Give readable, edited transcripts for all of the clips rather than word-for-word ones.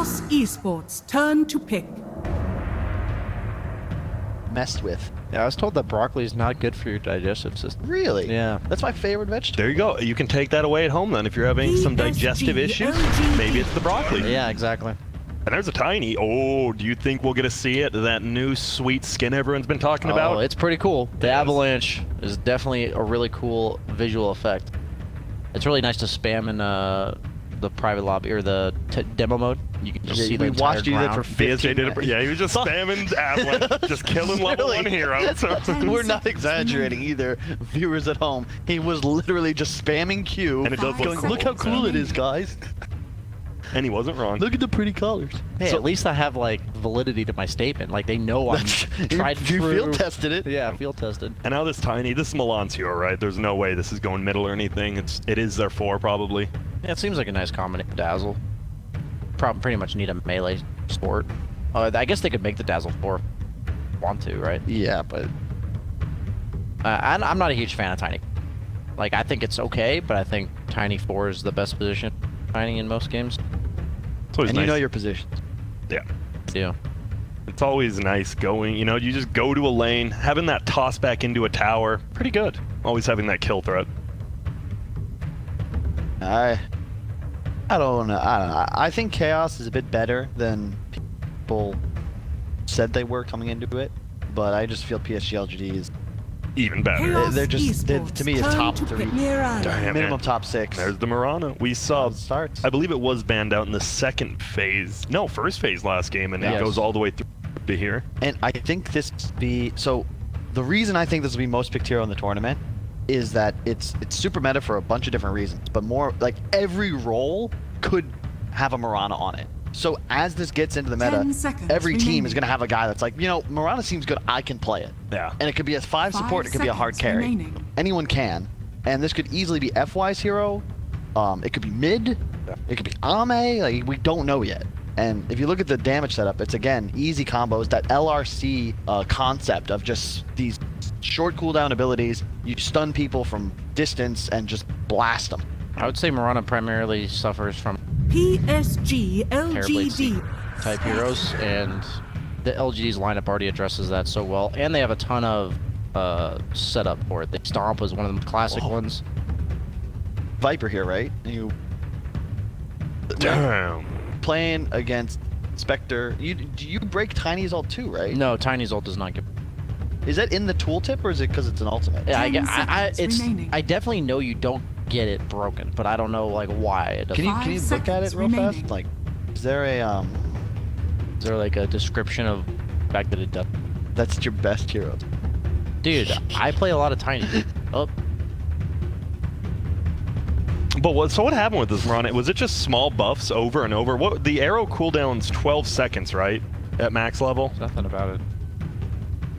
Chaos Esports, turn to pick. Messed with. Yeah, I was told that broccoli is not good for your digestive system. Really? Yeah. That's my favorite vegetable. There you go. You can take that away at home then if you're having some digestive issues. Maybe it's the broccoli. Yeah, exactly. And there's a tiny. Oh, do you think we'll get to see it? That new sweet skin everyone's been talking about? Oh, it's pretty cool. The avalanche is definitely a really cool visual effect. It's really nice to spam in the private lobby or the demo mode. You can just see the entire watched you do that for ground. 15 did it. Yeah, he was just spamming avalanche, just killing level 1 heroes. We're not exaggerating either, viewers at home. He was literally just spamming Q. And it does look going, cool. look how cool it is, guys. And he wasn't wrong. Look at the pretty colors. Hey, So- at least I have like validity to my statement. Like they know I'm tried you through. field tested it. Yeah, field tested. And now this tiny, this is Milan's hero, right? There's no way this is going middle or anything. It is their 4 probably. Yeah, it seems like a nice combination. Dazzle. Pretty much need a melee sport. I guess they could make the Dazzle 4. Want to, right? Yeah, but I'm not a huge fan of Tiny. Like, I think it's okay, but I think Tiny 4 is the best position. Tiny in most games. It's always and nice. you know your position. Yeah. Yeah. It's always nice going, you just go to a lane, having that toss back into a tower, pretty good. Always having that kill threat. I don't know. I think Chaos is a bit better than people said they were coming into it, but I just feel PSG LGD is Even better. Chaos they're just Esports, to me a turn top to 3, pick. Miranda. Damn, minimum man. top 6. There's the Mirana. We saw, It starts. I believe it was banned out in the second phase. No, first phase last game, and it Yes. goes all the way through to here. And I think this be so. The reason I think this will be most picked hero in the tournament is that it's super meta for a bunch of different reasons, but more like every role could have a Mirana on it. So as this gets into the 10 meta, seconds every team remaining. is going to have a guy that's like, Mirana seems good, I can play it. Yeah. And it could be a 5 support, it could be a hard seconds carry. remaining. Anyone can. And this could easily be FY's hero. It could be mid. Yeah. It could be Ame. Like, we don't know yet. And if you look at the damage setup, it's again easy combos. That LRC concept of just these short cooldown abilities. You stun people from distance and just blast them. I would say Mirana primarily suffers from PSG Terrorblade LGD. type heroes, and the LGD's lineup already addresses that so well, and they have a ton of setup for it. The Stomp was one of the classic ones. Viper here, right? You Damn. playing against Spectre. Do you break Tiny's ult too, right? No, Tiny's ult does not get. Is that in the tooltip or is it because it's an ultimate? Yeah, 10 seconds remaining. I definitely know you don't get it broken, but I don't know like why it doesn't. Can you look at it real seconds fast? Like, is there a Is there like a description of the fact that it does? that's your best hero? Dude, I play a lot of Tiny. Oh, But so what happened with this Mirana? Was it just small buffs over and over? What the arrow cooldown's 12 seconds, right? At max level? nothing about it.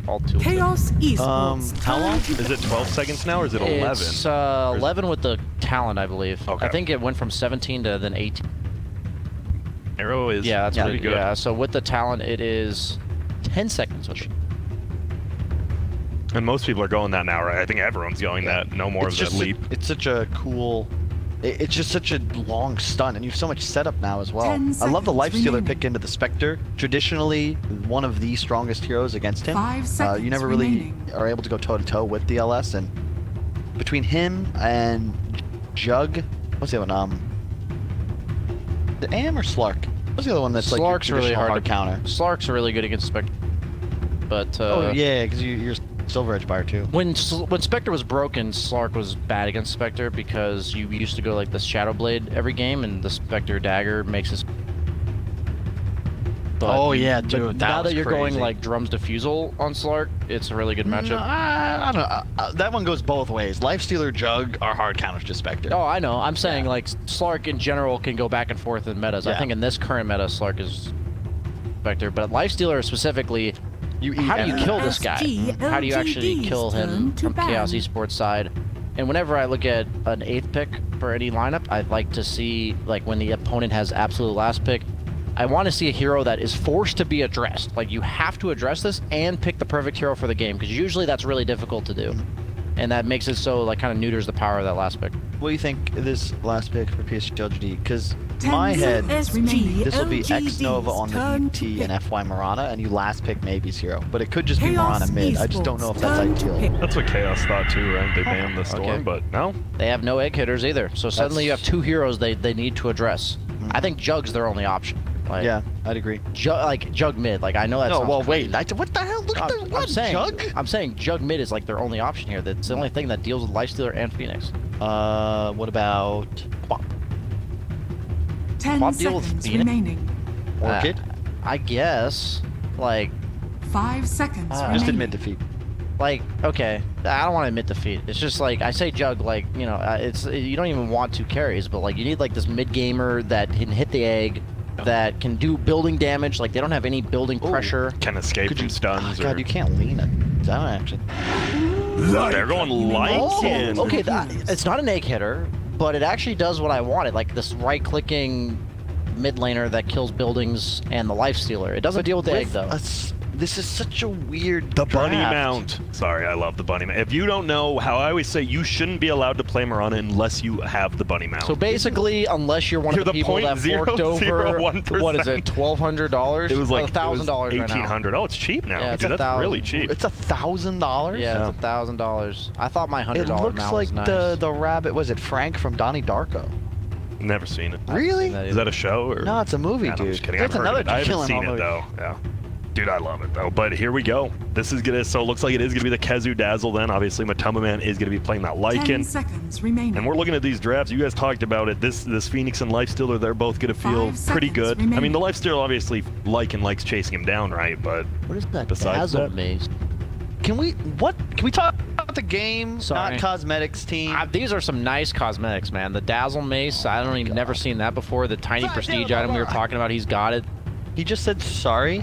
All too. Chaos Esports. How long? Is it 12 seconds now or is it 11? It's 11 with the talent, I believe. Okay. I think it went from 17 to then 18. Arrow is Yeah, that's pretty what it, good. Yeah, so with the talent, it is 10 seconds. With it. And most people are going that now, right? I think everyone's going that. No more of that leap. It's such a cool. It's just such a long stun, and you have so much setup now as well. 10 I love the seconds Lifestealer remaining. pick into the Spectre. Traditionally, one of the strongest heroes against him. 5 seconds You never really remaining. are able to go toe to toe with the LS, and between him and Jug, what's the other one? The AM or Slark? What's the other one that's like your Slark's really traditional hard to counter? Slark's really good against Spectre. But Oh yeah, because you're Silver Edge buyer too. when Spectre was broken, Slark was bad against Spectre because you used to go like the Shadow Blade every game, and the Spectre Dagger makes his. But, Oh, yeah, but dude, that now was that you're going crazy. like Drums Diffusal on Slark, it's a really good No, matchup. I don't know. That one goes both ways. Lifestealer, Jug are hard counters to Spectre. Oh, I know. I'm saying like Slark in general can go back and forth in metas. I Yeah. think in this current meta, Slark is Spectre, but Lifestealer specifically. You eat How do you energy. kill this guy? PSG How do you actually kill him turn to from Chaos ban. Esports side? And whenever I look at an 8th pick for any lineup, I'd like to see, like, when the opponent has absolute last pick, I want to see a hero that is forced to be addressed. Like, you have to address this and pick the perfect hero for the game, because usually that's really difficult to do. and that makes it so like kind of neuters the power of that last pick. What do you think this last pick for PSG? Because in 10 my head, seconds remaining. this will be X Nova on the Turn to DT and pick. FY Marana, and you last pick maybe Zero. But it could just be Chaos Marana mid. I just don't know if that's Esports, turn to ideal. pick. That's what Chaos thought too, right? They banned the Storm, Okay. but no. They have no egg hitters either, so suddenly you have 2 heroes they need to address. I think Jug's their only option. Like, Yeah, I'd agree. Jug mid. Like I know that's. No, well, wait. What the hell? Look at the what? Jug? I'm saying Jug mid is like their only option here. That's the only thing that deals with Lifestealer and Phoenix. What about Quap? 10 Swap deal with seconds Phoenix? remaining. Orchid? I guess. Like 5 seconds remaining. Just admit defeat. okay, I don't want to admit defeat. It's just like I say Jug, like you know, you don't even want 2 carries, but like you need like this mid gamer that can hit the egg, that can do building damage. Like they don't have any building pressure. Can escape Could from you? stuns. Oh, God, or... you can't lean it down actually. They're going Lycan. Okay, it's not an egg hitter, but it actually does what I wanted. Like this right-clicking mid laner that kills buildings and the life stealer. It doesn't deal with the egg though. This is such a weird. The bunny draft. mount. Sorry, I love the bunny mount. If you don't know how I always say, you shouldn't be allowed to play Marana unless you have the bunny mount. So basically, unless you're one You're of the the people that forked over, 0.001%. what is it, $1,200? it was like $1,000 right now. $1,800. Oh, it's cheap now. Yeah, it's Dude, that's 1,000. really cheap. It's $1,000. Yeah, it's $1,000. I thought my $100 It looks amount like was nice. the rabbit. Was it Frank from Donnie Darko? Never seen it. Really? Is that a show or? No, it's a movie, I'm dude. just kidding. There's I've heard another of it. I haven't killing seen it movie. though. Yeah. Dude, I love it though. But here we go. This is gonna. So it looks like it is gonna be the Kezu Dazzle. Then obviously Matoma Man is gonna be playing that 10 Lycan. seconds remaining. And we're looking at these drafts. You guys talked about it. This Phoenix and Lifestealer, they're both gonna feel 5 pretty seconds good. I remaining. mean, the Lifestealer obviously Lycan likes chasing him down, right? But What is that Besides dazzle that- maze? Can we talk about the game, Sorry. not cosmetics team? These are some nice cosmetics, man. The dazzle mace, I don't even never seen that before. The tiny prestige item we were talking about, he's got it. He just said sorry.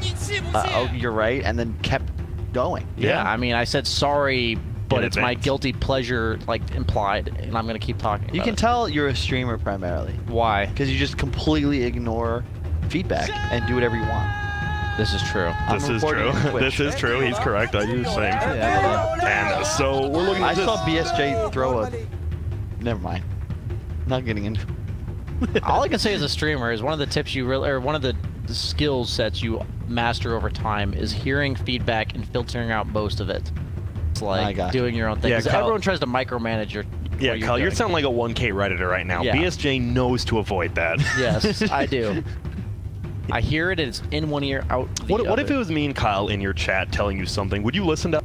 Oh, you're right, and then kept going. Yeah, I mean, I said sorry, but In it's my advance. guilty pleasure, like implied, and I'm gonna keep talking. You about can it. tell you're a streamer primarily Why? because you just completely ignore feedback and do whatever you want. This is true. I'm this is reporting true. on Twitch. This is true. He's correct. I do the same. Yeah. And so we're looking I at this. saw BSJ throw a. Never mind. Not getting into. All I can say as a streamer is one of the tips you really, or one of the skill sets you master over time is hearing feedback and filtering out most of it. It's I like got you. doing your own thing. Yeah, 'Cause Kyle- everyone tries to micromanage your. Yeah, what Kyle, you're doing. sounding like a 1K Redditor right now. Yeah. BSJ knows to avoid that. Yes, I do. I hear it and it's in one ear, out the What if other. it was me and Kyle in your chat telling you something? Would you listen to?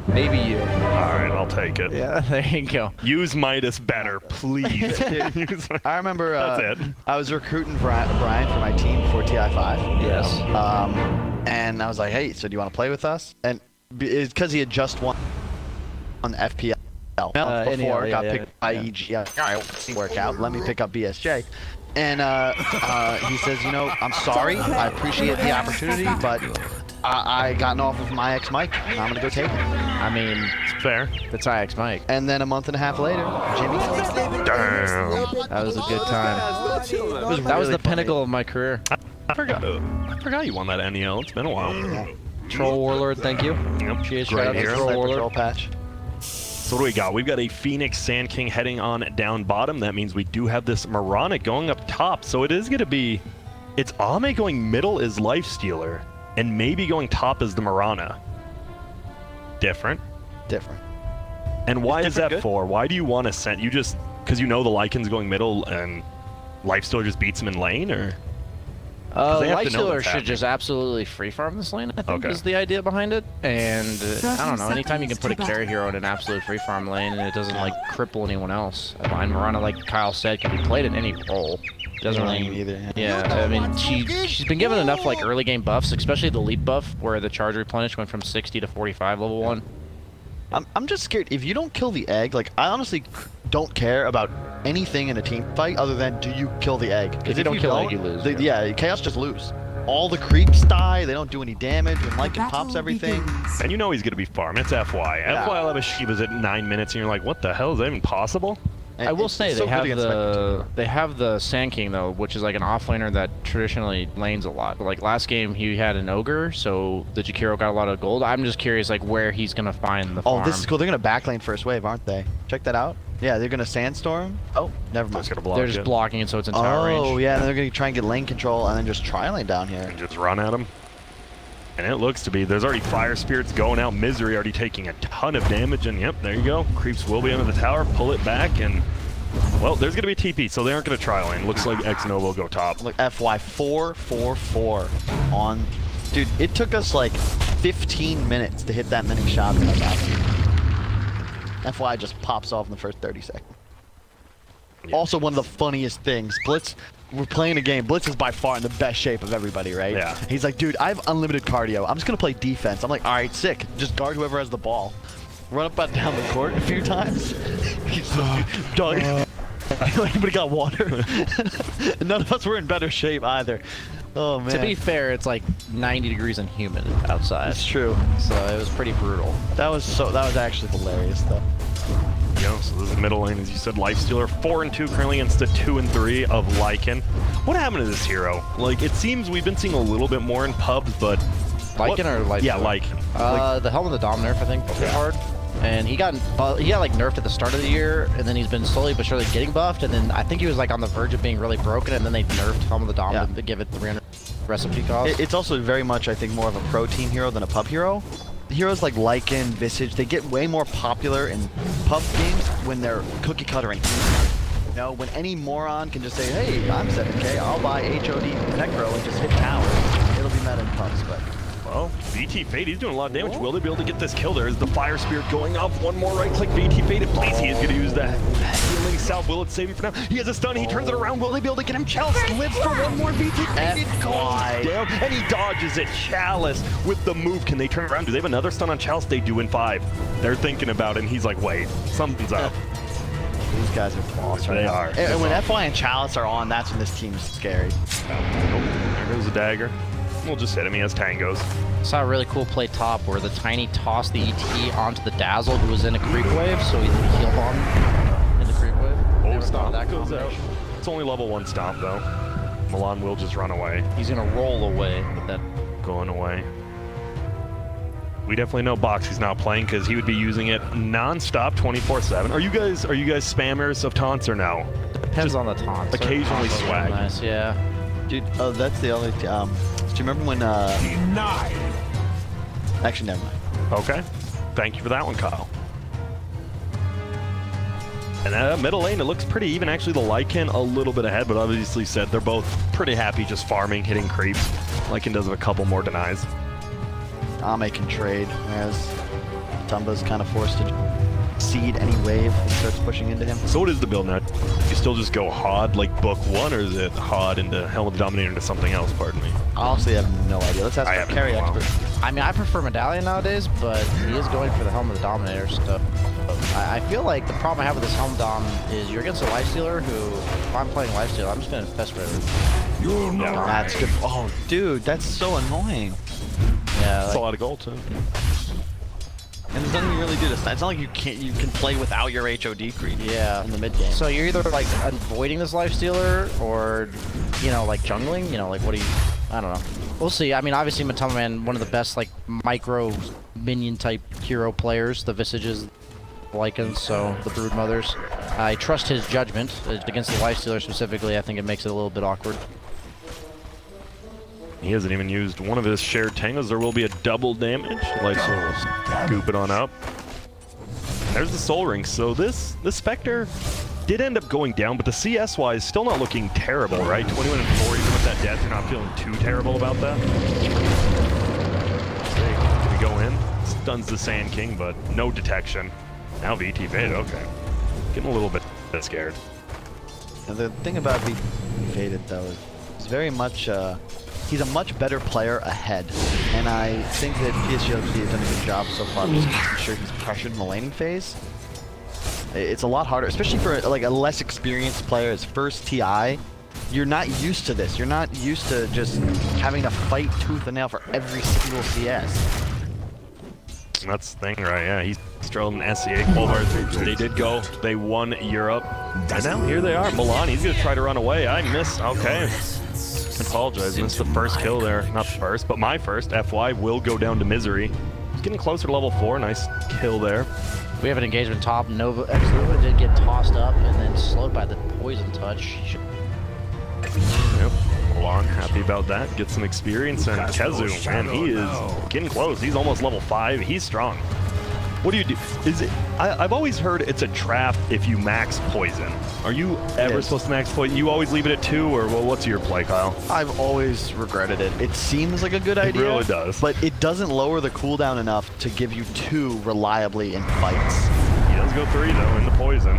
Maybe you. All right, I'll take it. Yeah, there you go. Use Midas better, please. Use Mi- I remember. That's it. I was recruiting Brian for my team for TI5. Yes. And I was like, hey, so do you want to play with us? And it's because he had just won on FPL. Before NEL, got yeah, picked by EG. Yeah, all right, well, work out. Let me pick up BSJ. And he says, you know, I'm sorry. I appreciate the opportunity, but I gotten off of my ex Mike, and I'm gonna go take it. I mean, It's fair. that's IX Mike. And then a month and a half later, Jimmy. Damn. That was a good time. It was That was really the pinnacle of my career. I forgot you won that NEL. It's been a while. funny. Troll Warlord, thank you. Yep. Cheers, Great shout out to hero. Troll Sniper Warlord. Troll patch. So what do we got? We've got a Phoenix Sand King heading on down bottom. That means we do have this Marana going up top. So it is going to be... It's Ame going middle is Lifestealer, and maybe going top is the Marana. Different. Different. And why is different that good? for? Why do you want to send... You just... Because you know the Lycan's going middle, and Lifestealer just beats him in lane, or... they have to know Lifestealer what's should happening. just absolutely free farm this lane, I think Okay. is the idea behind it. And I don't know, 30 anytime you can put a seconds to carry hero in an absolute free farm lane and it doesn't like cripple anyone else. Mine Marana, like Kyle said, can be played in any role. Doesn't Lane really either, Yeah, I mean she's been given enough like early game buffs, especially the leap buff where the charge replenish went from 60 to 45 level 1. I'm just scared. If you don't kill the egg, like, I honestly don't care about anything in a team fight other than do you kill the egg. 'Cause If you don't kill egg, you lose, Yeah, Chaos just lose. All the creeps die. They don't do any damage. When Lycan Battle pops everything. begins. And you know he's going to be farm. It's FY. Yeah. FY will have a Shivas at 9 minutes, and you're like, what the hell? Is that even possible? I will It's say so good against Spectre, they have the Sand King though, which is like an offlaner that traditionally lanes a lot. Like last game he had an ogre, so the Jakiro got a lot of gold. I'm just curious like where he's gonna find the farm. Oh, this is cool. They're gonna backlane first wave, aren't they? Check that out. Yeah, they're gonna sandstorm. Oh, never mind. Just gonna block They're just it blocking it so it's in tower range. Oh yeah, and they're gonna try and get lane control and then just tri-lane down here. and just run at him. And it looks to be, there's already fire spirits going out. Misery already taking a ton of damage, and yep, there you go. Creeps will be under the tower, pull it back, and well, there's gonna be a TP, so they aren't gonna try lane. Looks like X Nova will go top. Look, FY 444 on. Dude, it took us like 15 minutes to hit that many shots in that FY just pops off in the first 30 seconds. Yeah. Also, one of the funniest things, Blitz. We're playing a game. Blitz is by far in the best shape of everybody, right? Yeah. He's like, dude, I have unlimited cardio. I'm just gonna play defense. I'm like, all right, sick. Just guard whoever has the ball. Run up and down the court a few times. He's like, dog. Anybody got water? None of us were in better shape either. Oh man. To be fair, it's like 90 degrees and humid outside. It's true. So it was pretty brutal. That was actually hilarious though. So this is middle lane, as you said, Lifestealer 4-2 currently against the 2-3 of Lycan. What happened to this hero? Like, it seems we've been seeing a little bit more in pubs, but Lycan or Lifestealer? Yeah, Lycan. The Helm of the Dom nerf, I think, pretty hard. And he got like nerfed at the start of the year, and then he's been slowly but surely getting buffed. And then I think he was like on the verge of being really broken, and then they nerfed Helm of the Dom to give it 300 recipe cost. It's also very much, I think, more of a pro team hero than a pub hero. Heroes like Lycan, Visage, they get way more popular in pub games when they're cookie cuttering. You know, when any moron can just say, hey, I'm 7K, I'll buy HOD Necro and just hit tower. It'll be meta in pubs, but... Well, VT Fate, he's doing a lot of damage. Will they be able to get this kill? There's the Fire Spirit going off. One more right click. VT Fate, please. He is going to use that healing south. Will it save him for now? He has a stun. He turns it around. Will they be able to get him? Chalice lives for one more. VT Fate it goes down, and he dodges it. Chalice with the move. Can they turn around? Do they have another stun on Chalice? They do in 5. They're thinking about it, and he's like, wait, something's up. These guys are boss right They now. are. And when FY and Chalice are on, that's when this team's scary. There goes the dagger. We'll just hit him. He has tangos. Saw a really cool play top where the Tiny tossed the ET onto the Dazzle who was in a creep wave, so he heal bomb in the creep wave. Oh, Never thought stomp of that goes out. combination. It's only level 1 stomp, though. Milan will just run away. He's gonna roll away with that. Going away. We definitely know Boxy's not playing because he would be using it non-stop 24/7. Are you guys spammers of taunts or no? Depends on the taunt. occasionally Certain swag. combos are Nice, yeah. Dude, oh, that's the only... do you remember when... Actually, never mind. Okay. Thank you for that one, Kyle. And middle lane, it looks pretty even. Actually, the Lycan a little bit ahead, but obviously said they're both pretty happy just farming, hitting creeps. Lycan does have a couple more denies. Ame can trade, whereas Tumba's kind of forced to seed any wave that starts pushing into him. So what is the build now? You still just go Hod like book 1, or is it Hod into Helm of the Dominator into something else, pardon me? Honestly, I have no idea. Let's ask I our haven't carry in a while. expert. I mean, I prefer Medallion nowadays, but he is going for the Helm of the Dominator stuff. I feel like the problem I have with this Helm Dom is you're against a Lifestealer who, if I'm playing Lifestealer, I'm just going to infest forever. That's good. Oh, dude, that's so annoying. Yeah, That's like, a lot of gold, too. And there's nothing you really do to. It's not like you can play without your HOD creep. yeah. In the mid game. So you're either like avoiding this Lifestealer or, you know, like jungling, you know, like what do you, I don't know. We'll see. I mean, obviously Matama Man, one of the best like micro minion type hero players, the Visages, Lycans, so the Brood Mothers. I trust his judgment against the Lifestealer specifically. I think it makes it a little bit awkward. He hasn't even used one of his shared tangos. There will be a double damage. Lifestealer will scoop it on up. There's the Soul Ring. So this Spectre did end up going down, but the CS-wise still not looking terrible, right? 21-4, even with that death, you're not feeling too terrible about that. We go in, stuns the Sand King, but no detection. Now VT Fade, okay. Getting a little bit scared. And the thing about being faded though is he's very much he's a much better player ahead, and I think that PSG has done a good job so far just making sure he's pressured in the laning phase. It's a lot harder, especially for like a less experienced player. His first TI, you're not used to this. You're not used to just having to fight tooth and nail for every single CS. That's the thing, right? Yeah, he's strolling SCA qualifiers. They did go. They won Europe. And now here they are. Milan, he's going to try to run away. I missed. Okay. Apologize. Missed the first kill there. Not the first, but my first. FY will go down to Misery. He's getting closer to level 4. Nice kill there. We have an engagement top. Nova did get tossed up and then slowed by the poison touch. Yep. Milan happy about that. Get some experience. And Kezu, man, he is getting close. He's almost level 5. He's strong. What do you do? Is it? I've always heard it's a trap if you max poison. Are you ever supposed to max poison? You always leave it at 2, or well, what's your play, Kyle? I've always regretted it. It seems like a good idea. It really does. But it doesn't lower the cooldown enough to give you 2 reliably in fights. He does go 3 though in the poison.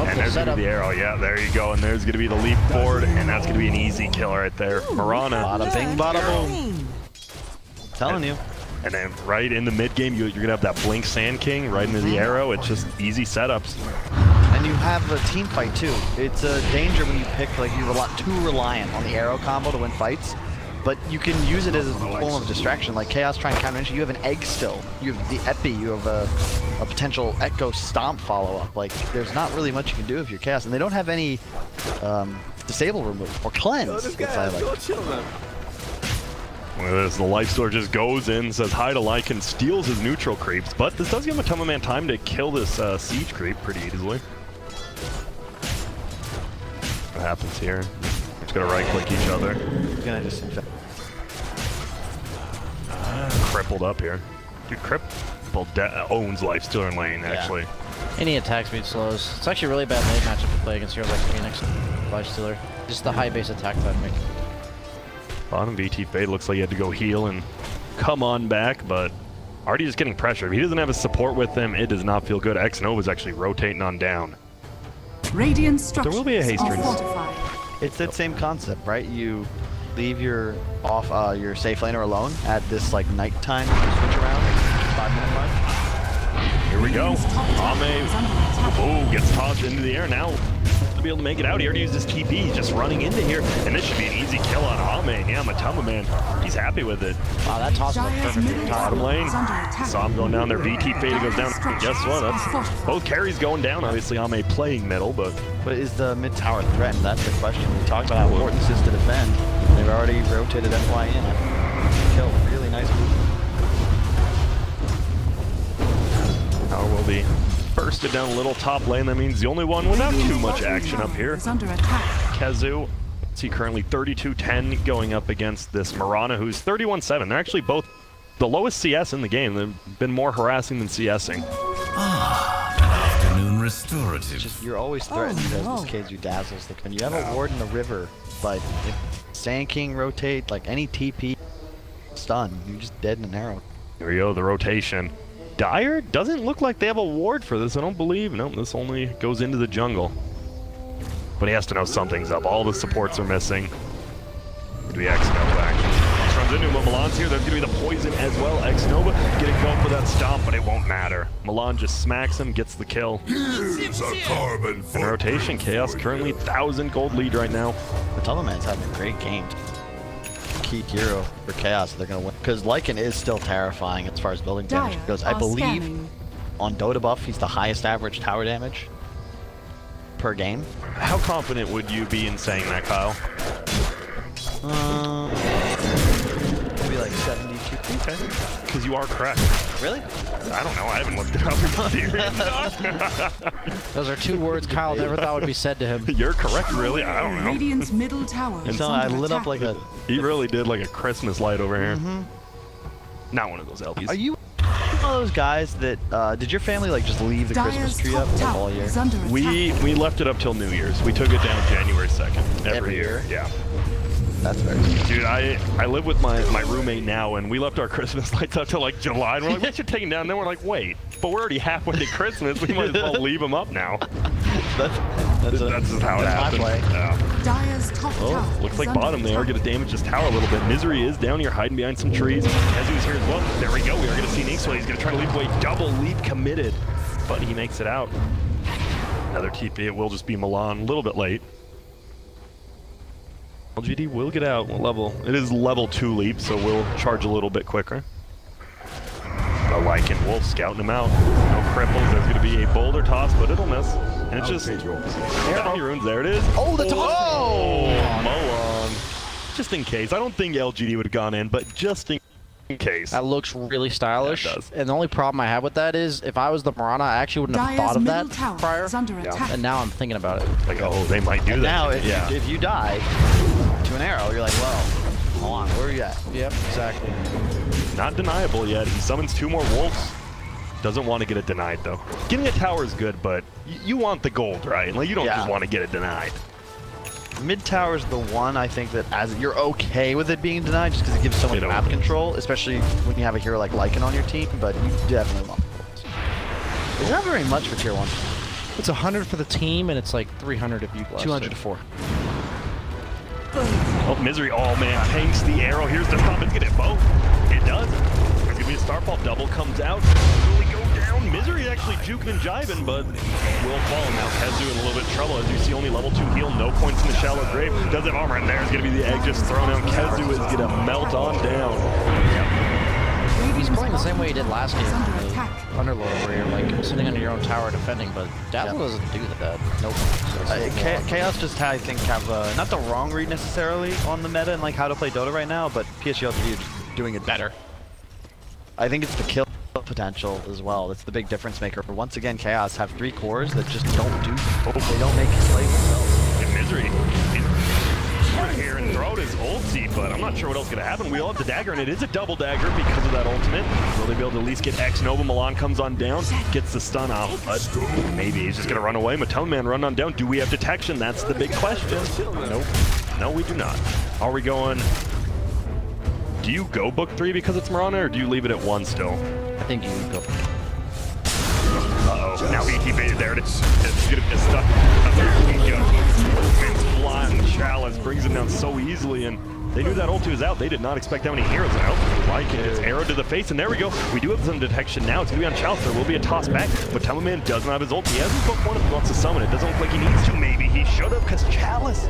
And there's going to be the arrow. Yeah, there you go. And there's going to be the leap forward, and that's going to be an easy kill right there. Marana. Bada bing, bada boom. Telling you. And then right in the mid game, you're going to have that blink Sand King right into the arrow. It's just easy setups. And you have a team fight too. It's a danger when you pick, like, you're too reliant on the arrow combo to win fights. But you can use it as a form of distraction. Like Chaos trying to counter, you have an egg still. You have the Epi, you have a potential Echo Stomp follow-up. Like, there's not really much you can do if you're Chaos. And they don't have any disable remove or cleanse. As the Life Store just goes in, says hi to Lycan, steals his neutral creeps, but this does give him a ton of man time to kill this siege creep pretty easily. What happens here? Just gonna right click each other. He's gonna just crippled up here. Dude, crippled owns Life Stealer in lane, actually. Any attack speed slows. It's actually a really bad lane matchup to play against heroes like Phoenix, Life Stealer. Just the high base attack timing. Bottom VT Fade looks like he had to go heal and come on back, but already just getting pressure. If he doesn't have his support with him, it does not feel good. X Nova's actually rotating on down. Radiant structures There will be a haste are ring. fortified. It's that same concept, right? You leave your your safe laner alone at this like nighttime switch around 5-minute mark. Here we go. Radiant's top tower Ame, is under attack. gets tossed into the air now. To be able to make it out, he already used his TP. He's just running into here, and this should be an easy kill on Ame. Yeah, Matama, man, he's happy with it. Wow, that toss was Dire's perfect. middle Top. Bottom tower lane, is under attack. saw him going down there. VT Fade goes down. And guess what? That's both carries going down. Obviously, Ame playing middle, but But is the mid tower threatened? That's the question. We talked about how important this is to defend. They've already rotated FY in. Kill. Really nice move. Tower will be bursted down a little top lane. That means the only one without too much action up here. Is under attack. Kezu. See currently 32-10 going up against this Marana, who's 31-7. They're actually both the lowest CS in the game. They've been more harassing than CSing. Afternoon restorative. Just you're always threatened as this Kezu dazzles. Like when you have a ward in the river, but if Sand King rotate, like any TP stun, you're just dead in an arrow. Here we go, the rotation. Dire doesn't look like they have a ward for this, I don't believe. No, this only goes into the jungle. But he has to know something's up. All the supports are missing. Could be X Nova actually. Runs into him. Milan's here. There's going to be the poison as well. X Nova getting going for that stomp, but it won't matter. Milan just smacks him, gets the kill. Here's a carbon In rotation, Chaos currently 1,000 gold lead right now. Matama Man's having a great game. Key hero for Chaos. They're gonna win because Lycan is still terrifying as far as building damage Dire goes. I are believe scanning. on Dota buff, he's the highest average tower damage per game. How confident would you be in saying that, Kyle? Maybe like 72. Okay. Because you are correct. Really? I don't know. I haven't looked it up. Those are 2 words Kyle never thought would be said to him. You're correct, really. I don't know. Radiant's middle tower is So under I lit attack. up like a. He really did like a Christmas light over here. Not one of those LPs. Are you one of those guys that did your family like just leave the Dire's Christmas tree top up like, tower all year? is under attack. We left it up till New Year's. We took it down January 2nd every year. Yeah. That's very sweet. Dude, I live with my roommate now, and we left our Christmas lights up till like July, and we're like, we should take them down. And then we're like, wait, but we're already halfway to Christmas. We might as well leave them up now. That's just how it that's happens. my play. Yeah. Dire's top tower Oh, looks is like under bottom. They are attack. going to damage this tower a little bit. Misery is down here, hiding behind some trees. Kezu's here as well. There we go. We are going to see Nixwell. He's going to try to leap away. Double leap committed, but he makes it out. Another TP. It will just be Milan. A little bit late. LGD will get out. What level? It is level 2 leap, so we'll charge a little bit quicker. Lycan Wolf scouting him out. No cripples. There's going to be a boulder toss, but it'll miss. And it's just bounty runes. There it is. Oh, the toss! Oh, Mulong. Just in case. I don't think LGD would have gone in, but just in case. That looks really stylish. Yeah, it does. And the only problem I have with that is if I was the Mirana, I actually wouldn't have Dire's thought of middle that tower prior. is under attack. And now I'm thinking about it. Like, oh, they might do that. Now, yeah. if you die to an arrow, you're like, well, hold on, where are you at? Yep, exactly. Not deniable yet. He summons 2 more wolves. Doesn't want to get it denied, though. Getting a tower is good, but you want the gold, right? Like, you don't just want to get it denied. Mid tower is the one I think that as you're okay with it being denied just because it gives so much It map opens. control, especially when you have a hero like Lycan on your team, but you definitely want gold. It's not very much for tier 1. It's 100 for the team, and it's like 300 if you blast 200 it. to 4. Oh, Misery. Oh, man. Hanks the arrow. Here's the stop. It's going to hit both. It does. There's going to be a Starfall double comes out. Will he go down? Misery actually juking and jiving, but will fall. Now Kezu in a little bit of trouble. As you see, only level 2 heal. No points in the shallow grave. Does have armor, and there's going to be the egg just thrown out. Kezu is going to melt on down. He's playing the same way he did last game. Under attack. Underlord, where you're like sitting under your own tower defending, but Dazzle doesn't do that. Nope. So it's Chaos just, I think, have not the wrong read necessarily on the meta and like how to play Dota right now, but PSG LTV are doing it better. I think it's the kill potential as well. That's the big difference maker. For once again, Chaos have 3 cores that just don't do. They don't make play themselves. And Misery is right here and throw out his ulti, but I'm not sure what else is going to happen. We all have the dagger, and it is a double dagger because of that ultimate. Will they be able to at least get X Nova? Milan comes on down, gets the stun off, but maybe he's just going to run away. Matone Man run on down. Do we have detection? That's the big question. Nope. No, we do not. Are we going... Do you go book 3 because it's Mirana, or do you leave it at 1 still? I think you go. Uh-oh. Now he baited. There it is. It's going to be stuck. There we go. Man's flying Chalice brings him down so easily, and they knew that ulti was out. They did not expect that many heroes out. Lycan gets arrowed to the face, and there we go. We do have some detection now. It's going to be on Chalice. There will be a toss back, but Teleman does not have his ulti. He hasn't booked one if he wants to summon it. Doesn't look like he needs to. Maybe he should have, because Chalice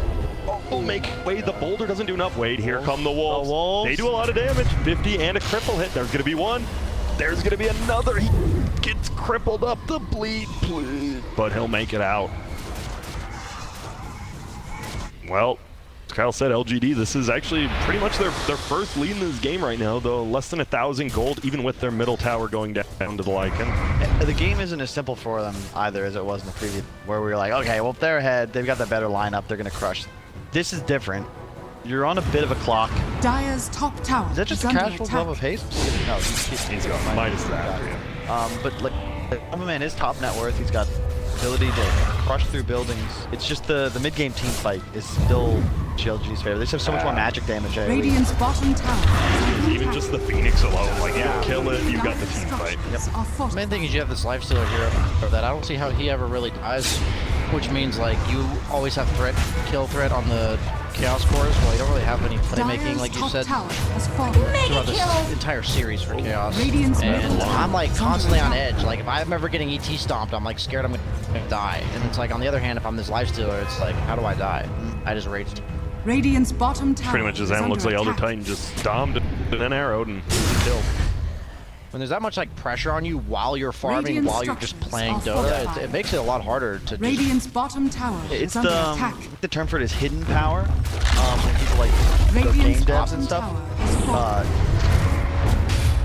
will make Wade. The boulder doesn't do enough. Wade, here come the wolves. They do a lot of damage. 50 and a cripple hit. There's going to be one. There's going to be another. He gets crippled up the bleed, please. But he'll make it out. Well, as Kyle said, LGD, this is actually pretty much their first lead in this game right now, though less than 1,000 gold, even with their middle tower going down to the Lycan. The game isn't as simple for them either as it was in the previous, where we were like, okay, well, if they're ahead, they've got the better lineup, they're going to crush. This is different. You're on a bit of a clock. Dire's top tower Is that just is a under casual attack. glove of haste? No, he's got minus that. But like, Man is top net worth. He's got ability to crush through buildings. It's just the mid-game team fight is still GLG's favor. They just have so much more magic damage. Radiant's bottom tower is under Even attack. just the Phoenix alone, like, you kill it, you've got the team fight. Structures are The fortified. main thing is you have this lifestealer hero that I don't see how he ever really dies, which means like you always have kill threat on the Chaos cores. Well, you don't really have any playmaking, Dire's like you top said, tower has fallen. throughout this entire series for Chaos. Radiant's And middle tower I'm like is under constantly on attack. edge. Like if I'm ever getting ET stomped, I'm like scared I'm gonna die. And it's like on the other hand, if I'm this lifestealer, it's like, how do I die? I just raged. Radiant's bottom tower Pretty much as is that looks under like Elder attack. Titan just stomped and then arrowed and killed. When there's that much like pressure on you while you're farming, Radiant while you're just structures playing are Dota, fortified. it makes it a lot harder to just... Radiant's bottom tower It's is under the attack. the term for it is hidden power. When people like go game Radiant's devs and bottom stuff. tower is fallen.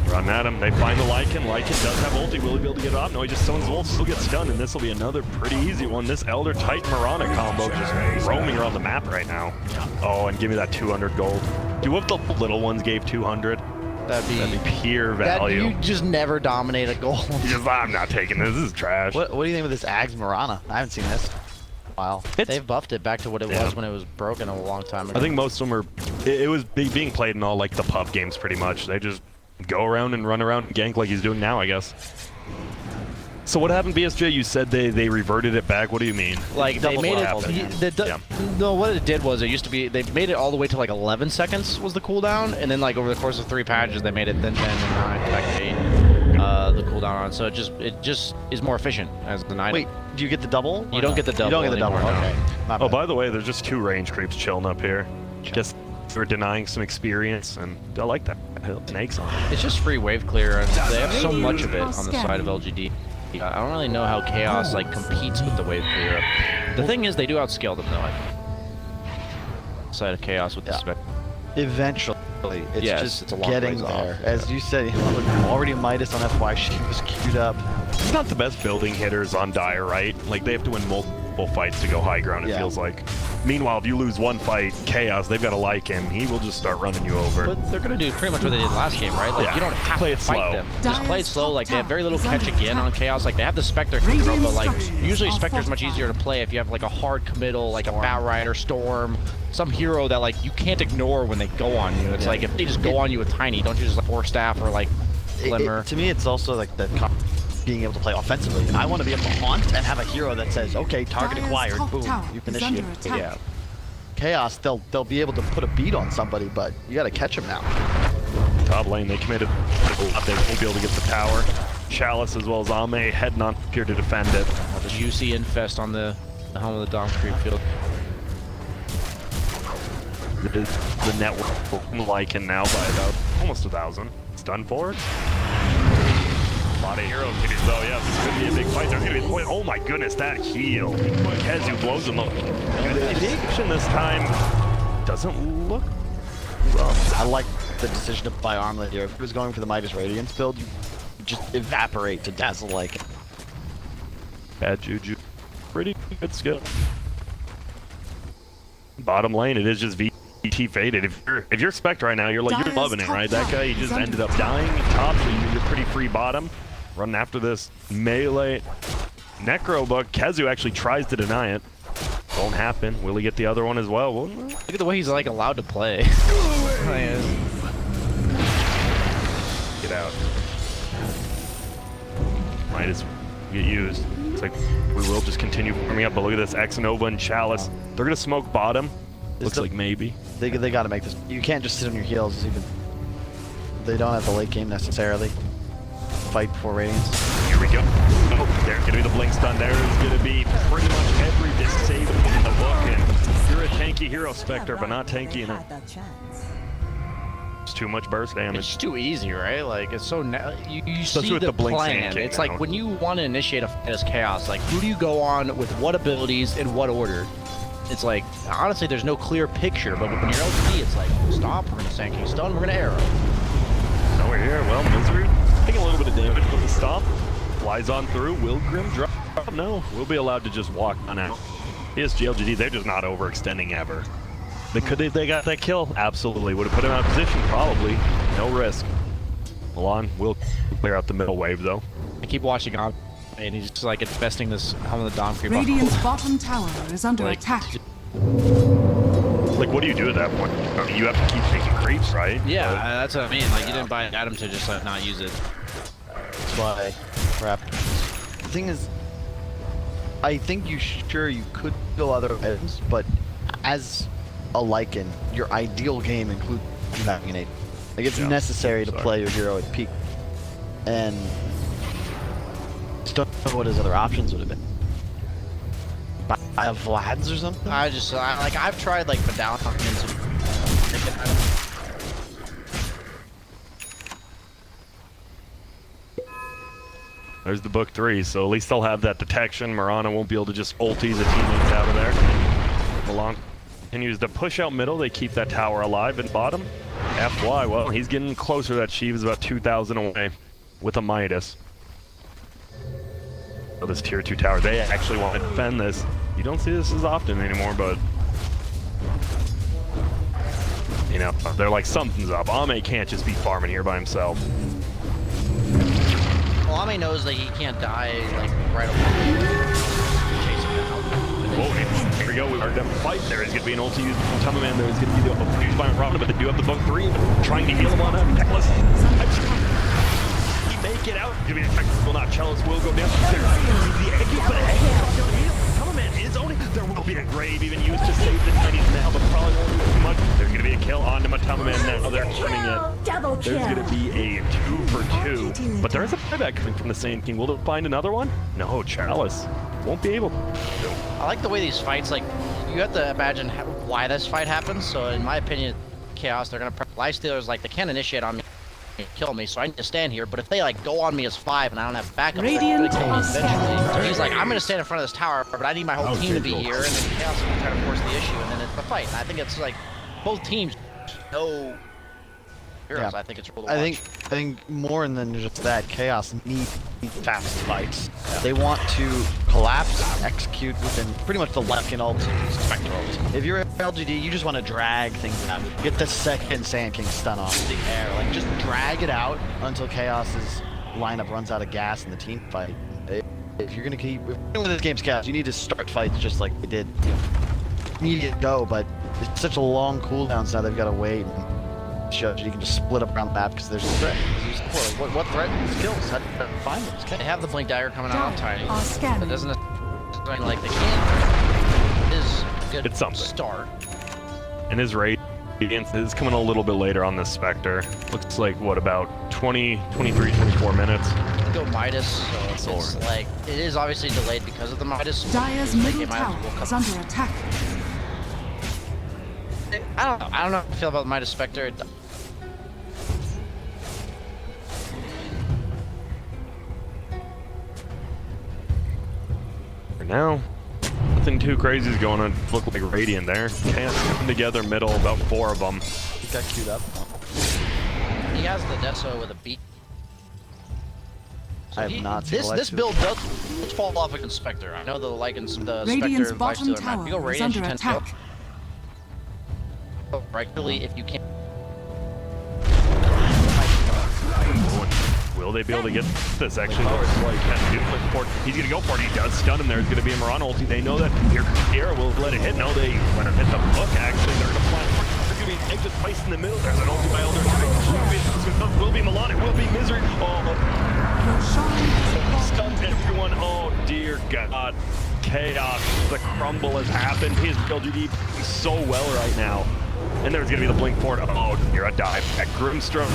Run at him. They find the Lycan. Lycan does have ulti. Will he be able to get it off? No, he just summons Wolf. Still gets stunned, and this will be another pretty easy one. This Elder Titan Mirana combo just roaming around the map right now. Oh, and give me that 200 gold. Do what the little ones gave 200? That'd be Pure that value. you just never dominate a goal. He's just, I'm not taking this. This is trash. What do you think of this Ags Mirana? I haven't seen this. Wow. They've buffed it back to what it Yeah. was when it was broken a long time ago. I think most of them are. It was being played in all like the pub games, pretty much. They just go around and run around and gank like he's doing now, I guess. So what happened, BSJ? You said they reverted it back. What do you mean? like they double made it. happened. No, what it did was it used to be they made it all the way to like 11 seconds was the cooldown, and then like over the course of 3 patches they made it then 10 and 9 back to 8. The cooldown on, so it just is more efficient as an item. Wait, do you get the double? You don't get the double You don't get the double. anymore, no. Okay. My Oh, bad. by the way, there's just 2 range creeps chilling up here. Just We're denying some experience, and I like that. Snakes on it. It's just free wave clear, and they have so much of it on the side of LGD. I don't really know how Chaos like competes with the wave clear. The thing is, they do outscale them though. Side of Chaos with the spec. Eventually, it's just it's a long getting ways there. off. As you said, already Midas on FY, she was queued up. It's not the best building hitters on Dire, right? Like, they have to win multiple fights to go high ground, it feels like. Meanwhile, if you lose one fight, Chaos, they've got to like him. He will just start running you over. But they're gonna do pretty much what they did last game, right? Like, you don't have play to it fight slow. them. Just play it slow. Like, they have very little catch again on Chaos. Like, they have the Spectre control, but like, usually Spectre's much easier to play if you have like a hard committal, like a Bat Rider, Storm, some hero that like you can't ignore when they go on you. It's like if they just go on you with Tiny, don't you just like Force Staff or like Glimmer? To me, it's also like the being able to play offensively. I want to be able to haunt and have a hero that says, okay, target acquired, boom, you can initiate. Yeah. Chaos, they'll be able to put a beat on somebody, but you got to catch them now. Top lane, they committed. They won't be able to get the tower. Chalice as well as Ame heading on here to defend it. The juicy infest on the helm of the Dom Creep field. The network liking now by about almost 1,000. It's done for it. A lot of hero kitties though, yeah, this could be a big fight. There's gonna be a point. Oh my goodness, that heal. Kezu blows him up. The action this time doesn't look rough. I like the decision to buy Armlet here. If he was going for the Midas Radiance build, you just evaporate to dazzle like. Bad juju. Pretty good skill. Bottom lane, it is just VT faded. If you're Spectre right now, you're loving it, right? That guy, he just ended up dying top, so you're pretty free bottom. Running after this melee. Necro, but Kezu actually tries to deny it. Won't happen. Will he get the other one as well? Look at the way he's like allowed to play. Get out. Might as get used. It's like we will just continue farming up, but look at this X-Nova and Chalice. They're gonna smoke bottom. Looks like maybe. They got to make this. You can't just sit on your heels. Even they don't have the late game necessarily. Fight for Radiance. Here we go. Oh, there's gonna be the blink stun. There's gonna be pretty much every disable in the book. And you're a tanky hero, Spectre, but not tanky enough. It's too much burst damage. It's too easy, right? Like, it's so you Especially see with the the blink plan. Sand King It's now. like when you want to initiate a fight as Chaos, like who do you go on with what abilities in what order? It's like, honestly, there's no clear picture, but when you're LT, it's like, stop, we're gonna Sand King Stone, we're gonna Arrow. Now we're here. Well, Misery taking a little bit of damage with the stop. Flies on through. Will Grim drop? No, we'll be allowed to just walk on out. PSG LGD, they're just not overextending ever. They got that kill? Absolutely. Would have put him out of position? Probably. No risk. Milan will clear out the middle wave, though. I keep watching on, and he's just like infesting this helm of the Dom Creep. Radiant's bottom tower is under Like- attack. Like, what do you do at that point? I mean, you have to keep taking creeps, right? Yeah, that's what I mean. Like, you didn't buy Adam to just like not use it. That's why crap. The thing is, I think you could kill other items, but as a Lycan, your ideal game includes having an 8. Like, it's necessary to play your hero at peak. And just don't know what his other options would have been. I have Vlads or something? I've tried like medallions and There's the book 3, so at least they'll have that detection. Mirana won't be able to just ulti the teammates out of there. Milan continues to push out middle. They keep that tower alive at bottom. FY, well, he's getting closer. That Sheev is about 2,000 away with a Midas. So this tier 2 tower, they actually want to defend this. You don't see this as often anymore, but you know, they're like, something's up. Ame can't just be farming here by himself. Well, Ame knows that he can't die like right away. Chase him down. Whoa, here we go. We are done fight. There is going to be an ulti used from Tamaman. There is going to be the ulti used by Mirana, but they do have the book 3. Trying to heal him on a necklace. He may get out. Give me a check. Will not. Chalice will go down. There's the egg, but Tamaman is owning. There will be a grave even used to save the Chinese now, but probably won't do too much. There's going to be a kill on to Tamaman now. They're turning it. Double kill. There's going to be a 2 for 2, but there is a buyback coming from the Sand King. Will they find another one? No, Chalice won't be able to. I like the way these fights, like, you have to imagine why this fight happens. So in my opinion, Chaos, they're gonna Lifestealers like they can't initiate on me and kill me, so I need to stand here. But if they like go on me as 5 and I don't have backup, they're gonna kill me eventually. So he's like, I'm gonna stand in front of this tower, but I need my whole team to be here, and then Chaos is gonna try to force the issue, and then it's the fight. And I think it's like both teams know heroes. Yeah. I think it's really. I think more than just that, Chaos need fast fights. They want to collapse, execute within pretty much the Lycan ult, Spectre ult. If you're LGD, you just want to drag things out. Get the second Sand King stun off the air. Like, just drag it out until Chaos's lineup runs out of gas in the team fight. If you're gonna keep with this game's Chaos, you need to start fights just like they did. Immediate go, but it's such a long cooldown, so now they've got to wait. Judge, you can just split up around the map because there's a threat. What threat kills? How do you find them? They have the blink dagger coming out tiny. But doesn't it? I mean, like they can't. It is a good It's something. start. And his radiance is coming a little bit later on this Spectre. Looks like, what, about 20, 23, 24 minutes? Go Midas, so it's like it is obviously delayed because of the Midas. Dire's Like, middle it might tower as well is come- under attack. I don't know how I feel about the Midas Spectre. For now, nothing too crazy is going on. Look like Radiant there. Chaos coming together middle, about 4 of them. He got queued up. He has the Deso with a beat. So I have not seen this build does fall off against Spectre. I know the Lycans, the Radiant's Spectre, bottom Lifestealer map. tower You go is Radiant, you under tend to attack. go regularly if you can. Will they be able to get this? Actually, looks like he's gonna go for it. He does stun him. There's gonna be a Mirana ulti. They know that here Kiera will let it hit. No, they want to hit the hook. Actually, they're gonna fly. There's gonna be an exit twice in the middle. There's an ulti by Elder. Will be Milan. It will be Misery. Oh, stunned everyone. Oh dear God. Chaos. The crumble has happened. His LGD is so well right now. And there's gonna be the blink forward. Oh, you're a dive. At Grimstrom,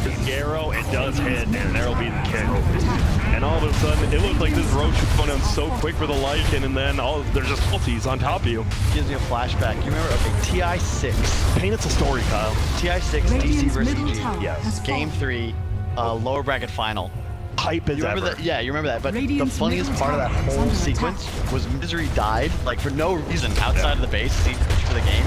the arrow, it does hit, and there'll be the kill. And all of a sudden, it looks like this Roche is going down so quick for the Lycan, and then there's just ultis on top of you. Gives me a flashback. You remember, okay, TI6. Paint us a story, Kyle. TI6 DC Radiant's versus middle G. tower Yes. has Game fallen. 3, lower bracket final. Hype as You remember ever. that? Yeah, you remember that. But Radiant's the funniest middle part of that tower is whole under sequence attack. was Misery died, like for no reason, outside of the base, for the game,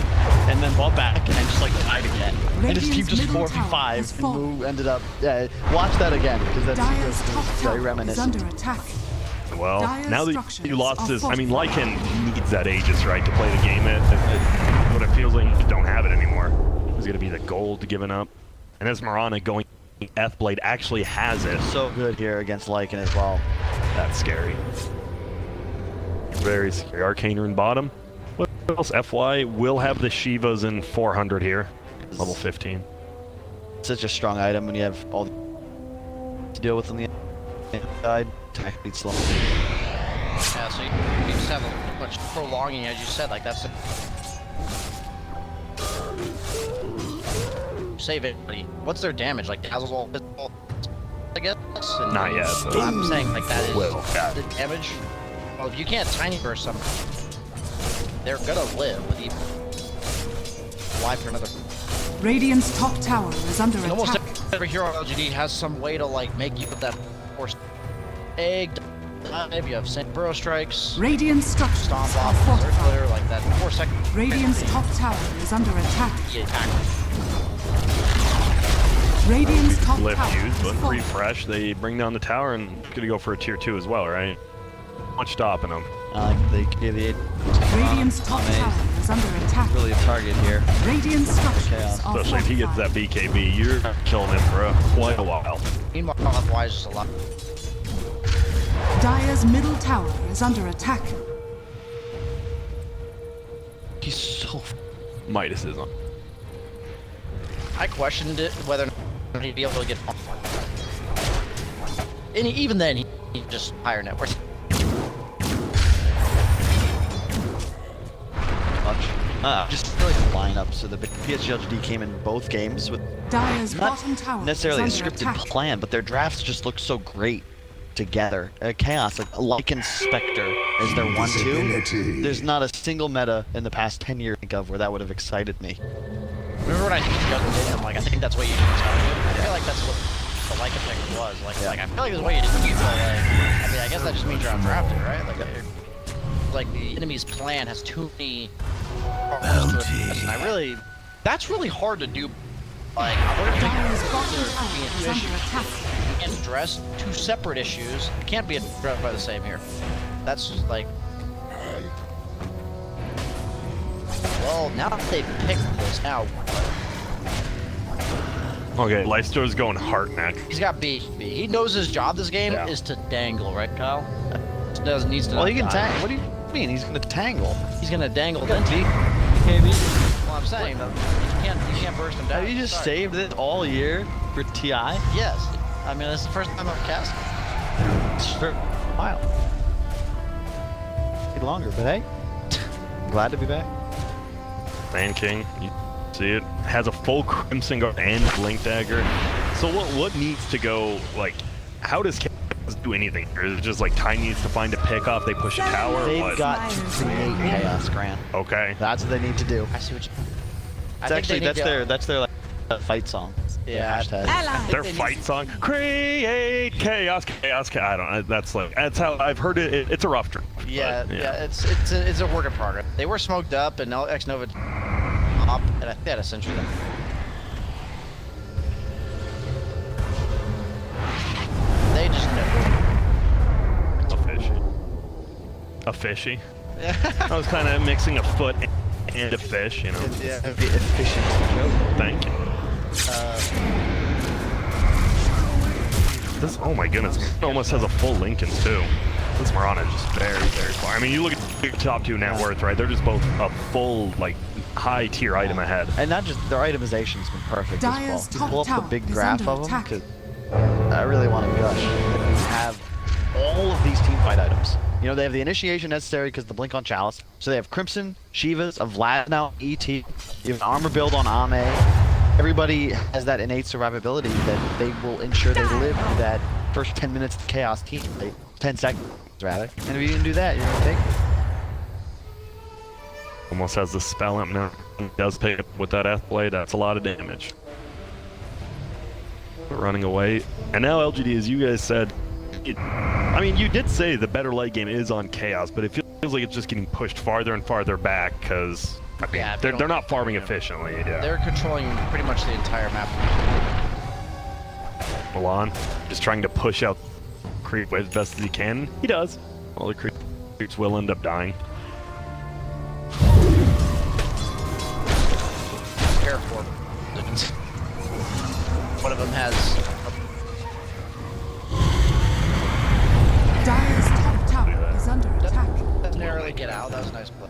and then bought back and just like died again. And his team Radiant's just middle tower 4v5 has and fallen. Moo ended up. Yeah, watch that again because that's Dire's top very tower is reminiscent. under attack. Well, Dire's now that structures you lost are this, I mean, fortified. Lycan needs that Aegis, right, to play the game. But it feels like you just don't have it anymore. It's going to be the gold given up. And this Mirana going F-Blade actually has it. So good here against Lycan as well. That's scary. Very scary. Arcane Rune bottom. What else? FY will have the Shivas in 400 here. Level 15. Such a strong item when you have all to deal with on the inside. Technically slow. Yeah, so you just have a much prolonging, as you said, like that's. Save it, buddy. What's their damage? Like Dazzle's all pistol, I guess? And Not yet, but I'm saying like that is will. Yeah. the damage. Well, if you can't tiny burst them, they're gonna live with you. Live for another. Radiant's top tower is under Almost attack. every hero on LGD has some way to like make you with that force egg dive. You have Saint Burrow strikes, Radiant structures stomp are off, fortified. circular, like that 4-second Radiant's top tower is under attack. attack. Radiant's top Lift tower used, is but fallen. refresh. They bring down the tower and gonna go for a tier 2 as well, right? Much stopping them. They gave the Radiant's top tower is under attack. really a target here. Radiant structures Chaos. are Especially if he gets fortified. that BKB, you're killing him for quite a while. Meanwhile, otherwise, just a lot. Dire's middle tower is under attack. He's so. Midas is on. I questioned it whether or not he'd be able to get off. And even then, he just higher net worth. Much. Just like lineup, so the PSG came in both games with Dire's not bottom tower necessarily a is under scripted attack. plan, but their drafts just look so great together. Chaos, like Lycan Spectre is their 1-2. There's not a single meta in the past 10 years I think of where that would have excited me. Remember when I juggled it? I'm like, I think that's what you do. I feel like that's what the like effect was. Like, I feel like this is what you do. But like, I mean, I guess that just means you're undrafted, right? Like the enemy's plan has too many parts to it. And I really, that's really hard to do. Like, we're gonna Dire's figure bottom out tower there is being under attack. you can't address two separate issues. It can't be addressed by the same here. That's just like. Well, now that they've picked this, now Okay, Lifestealer's going heart neck. he's got B. He knows his job this game is to dangle, right, Kyle? Needs to. Well, he can die. tangle. What do you mean? He's gonna tangle. He's gonna dangle. Then T. well, I'm saying that you can't burst him down. Have you just Sorry. saved it all year for TI? Yes. I mean, this is the first time I've cast. For a while. Be longer, but hey, glad to be back. Sand King, you see it, has a full Crimson Guard and Blink Dagger. So what needs to go, like, how does Chaos do anything? Or is it just like Ty needs to find a pickoff, they push a tower? They've What? got to create chaos, Grant. Okay. That's what they need to do. I see what you. I It's think actually they need that's their like fight song. Yeah. Hashtag. Their fight song, create chaos, chaos. I don't know. That's how I've heard it. It's a rough draft. Yeah, but, yeah, it's a work in progress. They were smoked up, and now X Nova up, and I think that essentially them. They just know. A fishy. I was kind of mixing a foot and a fish, you know. Yeah, be efficient. Thank you. This, oh my goodness, it almost has a full Lincoln too. This Marana is just very, very far. I mean, you look at the top two net worth, right? They're just both a full, like, high tier item ahead. And not just their itemization's been perfect Dire's as well. top Pull up the tower big is graph under of them attack. because I really want to gush that you have all of these team fight items. You know, they have the initiation necessary because the blink on Chalice. So they have Crimson, Shivas, a Vlad now, ET. You have an armor build on Ame. Everybody has that innate survivability that they will ensure they live through that first 10 minutes of Chaos team. Like 10 seconds, rather. And if you can do that, you're going to take it. Almost has the spell up now. Does pick up with that F blade. That's a lot of damage. Running away. And now LGD, as you guys said, I mean, you did say the better late game is on Chaos, but it feels like it's just getting pushed farther and farther back because I mean, Yeah, they're not farming efficiently. Yeah. They're controlling pretty much the entire map. Milan just trying to push out creep as best as he can. He does. All the creeps will end up dying. Careful. One of them has. Dire's top tower is under attack. Doesn't narrowly get out. That was a nice play.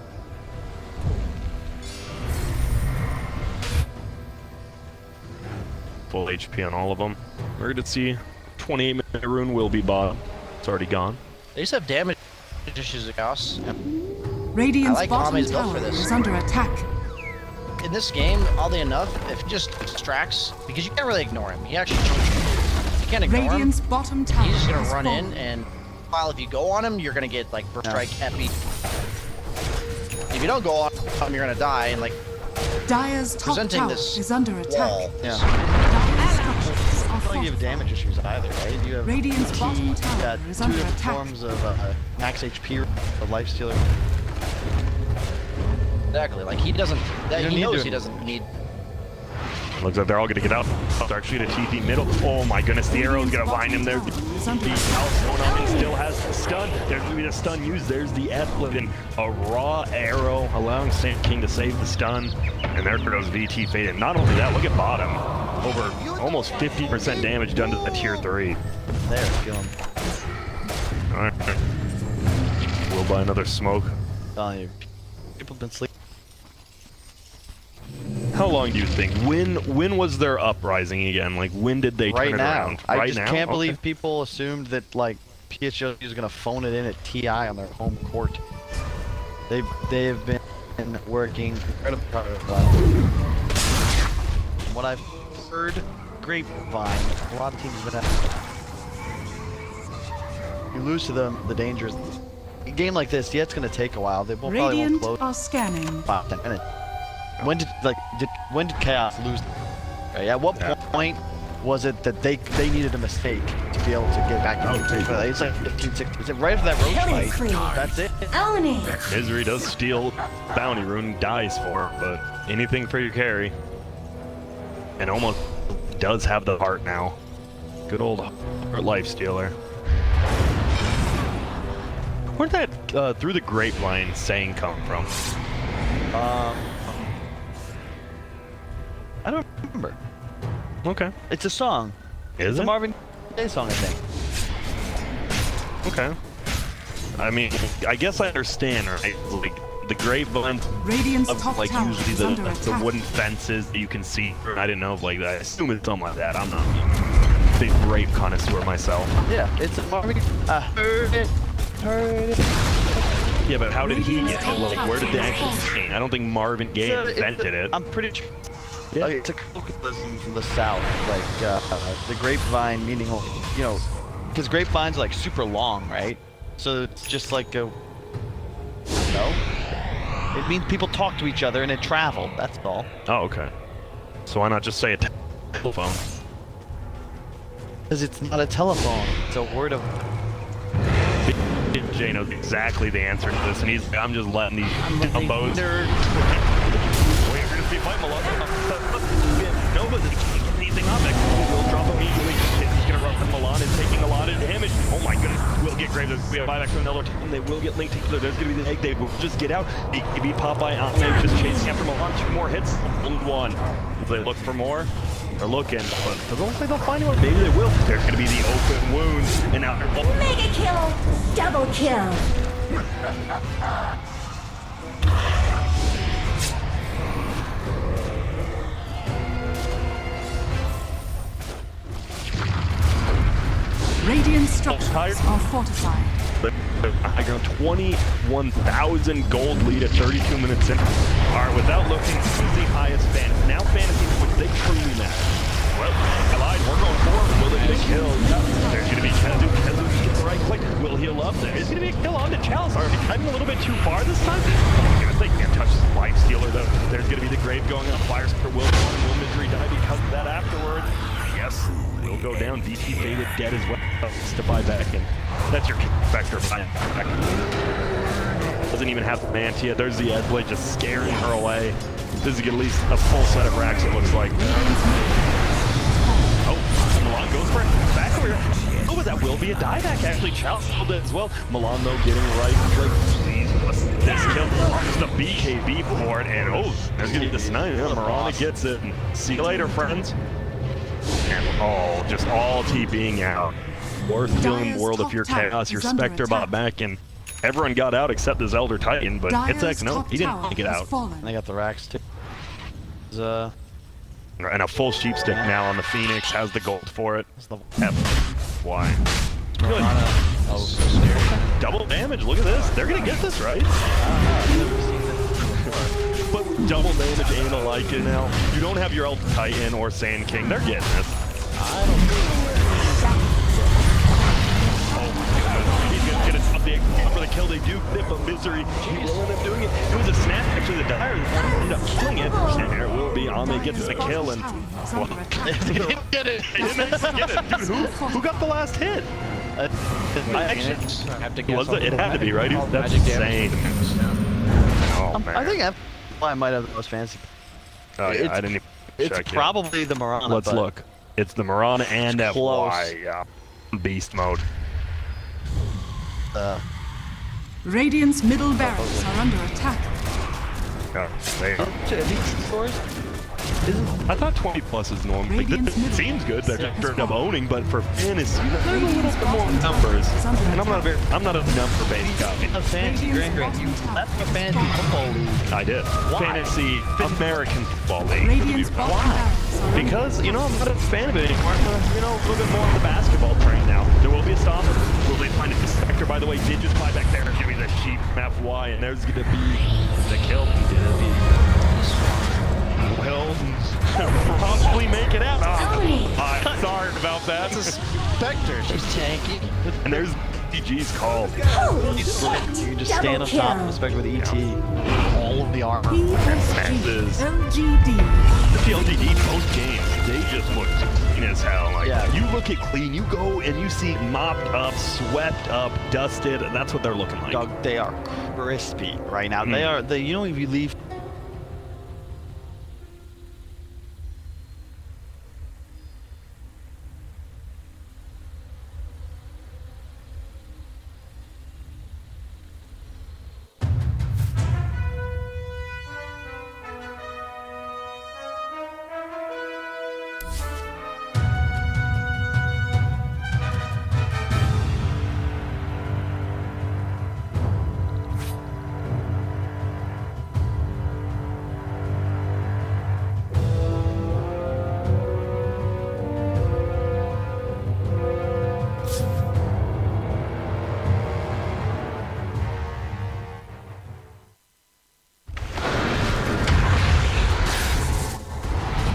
Full HP on all of them. We're going to see 28-minute rune will be bought. It's already gone. They just have damage issues at Chaos. Radiant's I like bottom Ame's built tower for this. is under attack. In this game, oddly enough, if he just distracts, because you can't really ignore him. He actually you can't ignore Radiant's him. bottom tower He's just gonna has run fallen. in, and while if you go on him, you're gonna get like burst strike epi. If you don't go on him, you're gonna die, and like Dire's top presenting tower this is under attack. wall. Yeah. Dire's structures are I don't think you have fortified. damage issues either, right? You have Radiant's ET, bottom you tower got is two under different attack. forms of max HP, of Lifestealer. Exactly. Like he doesn't. don't He need knows to. he doesn't need. Looks like they're all going to get out. They're actually at a TP middle. Oh my goodness, the arrow's going to find him there. Is under The attack. house going on, he still has the stun. There's going to be the stun used. There's the F blade and a raw arrow, allowing Sand King to save the stun. And there goes VT faded. Not only that, look at bottom. Over almost 50% damage done to the tier 3. There, kill him. Alright. We'll buy another smoke. Telling you, people have been sleeping. How long do you think? When was their uprising again? Like when did they Right turn it now, around? I Right just now? can't Okay. believe people assumed that like PHL is gonna phone it in at TI on their home court. They have been working incredibly hard. From what I've heard, grapevine, a lot of teams have been at. You lose to them, the dangers. A game like this, yeah, it's gonna take a while. They will probably won't Radiant close are scanning. about 10 minutes. When did Chaos lose? Right, at what point was it that they needed a mistake to be able to get back to the victory? It's like 15-6. Is it right after that roach fight? That's it. Own it. Misery does steal bounty rune, dies for it, but anything for your carry. And almost does have the heart now. Good old heart life stealer. Where'd that through the grapevine saying come from? I don't remember. Okay. It's a song. Is It's it? a Marvin Gaye song, I think. Okay. I mean, I guess I understand, right? Like, the grapevine Radiant's of, top like, tower usually is under the attack. wooden fences that you can see. I didn't know if, like, I assume it's something like that. I'm not a big grape connoisseur myself. Yeah, it's a Marvin Gaye. Heard it. Yeah, but how did he get it? Like, where did they actually sing? I don't think Marvin Gaye invented it. I'm pretty sure. Yeah. It's a colloquialism from the South, like the grapevine, meaning, you know, because grapevines are like super long, right? So it's just like a, no, it means people talk to each other and it traveled. That's all. Oh, okay. So why not just say a telephone? Because it's not a telephone. It's a word of. Jay knows exactly the answer to this, and he's like, I'm just letting these elbows. Nerd. Wait, you're gonna see fight Malone. No, but he can't get anything on that. We'll drop immediately. He's gonna run from Milan and taking a lot of damage. Oh my goodness, we'll get Graves. We have buyback from another team. They will get linked together. There's gonna be the egg. They will just get out. AKB Popeye out there just chasing after Milan. 2 more hits. Only 1. If they look for more, they're looking. But it doesn't look like they'll find anyone. Maybe they will. There's gonna be the open wounds. And now they're Mega kill. Double kill. Radiant structures tired? are fortified. I got 21,000 gold lead at 32 minutes in. All right, without looking, who's the highest fantasy? Now fantasy points, they truly matter. Well, I lied, we're going forward. Will they get a kill? There's going to be Kezu. Kezu gets the right click. Will heal up there? There's going to be a kill on the Chalice. Are they cutting a little bit too far this time? They can't touch this life stealer, though. There's going to be the grave going on. Fire for Will. Will Misery die because of that afterwards? Yes. Will go down. DT faded dead as well. To buy back, and that's your vector back. Doesn't even have the Mantia. There's the Edgeblade just scaring her away. This is at least a full set of racks, it looks like. Oh, Milan goes for it. Back over here. Oh, but that will be a dieback, actually. Chalice killed it as well. Milan, though, getting right. Like, please, what's this kill? It's the BKB for it, and oh, there's going to be the snipe. Yeah, Marana gets it. And see you later, friends. And oh, just all TPing out. Worst feeling in the world if you're Chaos, your Spectre bought back, and everyone got out except this Elder Titan, but it's like, no, he didn't get out. And they got the racks too. And a full sheep stick now on the Phoenix, has the gold for it. Why? Good. Oh, so scary. Double damage, look at this. They're gonna get this, right? I've never seen this before. But double damage ain't a like it now. You don't have your Elder Titan or Sand King, they're getting this. I don't know. For the kill, they do get the Misery. He will end up doing it. It was a snap actually. The Dire ended up killing it. And there will be Ame gets the kill, and well, they didn't get it. They didn't get it. Dude, who got the last hit? I actually have to guess. It had to be right. That's insane. Oh man. I think I might have the most fancy. Oh yeah, I didn't even check It's yet. probably the Marana. Let's look. It's the Marana and It's close. FY. Yeah. Beast mode. Radiant's middle barracks are under attack. Yeah, they, Elite scores? I thought 20 plus is normal. Like, Radiant's it middle seems good that barracks they're has up fallen. owning, but for fantasy, there's a little Radiant's bit more bottom tower numbers. is under And attack. I'm not a number-based guy. A fantasy Radiant's grand bottom tower That's a is fantasy fallen. football league. I did. Fantasy American Football League. Radiant's bottom barracks are under Because, you know, I'm not a fan of it anymore. I'm, you know, a little bit more on the basketball train now. There will be a stopper. Will they find a Spectre, by the way? Did just fly back there and give me the sheep map Y, and there's going to be the kill. Will probably make it out. I'm sorry about that. Spectre, she's tanky. And there's DG's call. Holy shit. You can just stand on top of the Spectre with ET. All of the armor. PSG, LGD. The PLGD, both games, they just look clean as hell. Like, Yeah. you look at clean, you go and you see mopped up, swept up, dusted. That's what they're looking like. Doug, they are crispy right now. They are. You know, if you leave.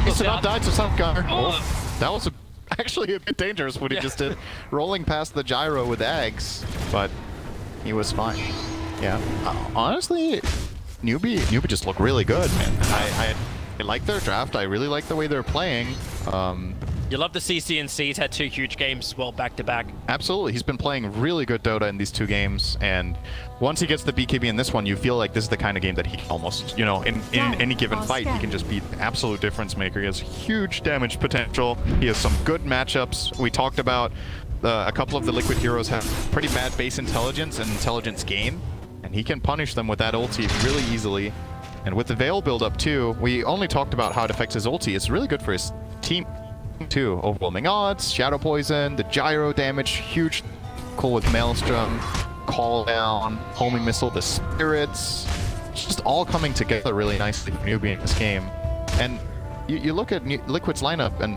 It's about died to some gunner. Oh, that was actually a bit dangerous what he just did. Rolling past the gyro with eggs, but he was fine. Yeah. Honestly, newbie just looked really good, man. I like their draft. I really like the way they're playing. You love the CCNC's had 2 huge games well back to back. Absolutely. He's been playing really good Dota in these 2 games, and once he gets the BKB in this one, you feel like this is the kind of game that he can almost, you know, in any given fight, he can just be an absolute difference maker. He has huge damage potential. He has some good matchups. We talked about a couple of the Liquid heroes have pretty bad base intelligence and intelligence gain, and he can punish them with that ulti really easily. And with the Veil build-up too, we only talked about how it affects his ulti. It's really good for his team too. Overwhelming odds, Shadow Poison, the gyro damage, huge, cool with Maelstrom, Call Down, Homing Missile, the Spirits. It's just all coming together really nicely for newbie in this game. And you look at Liquid's lineup, and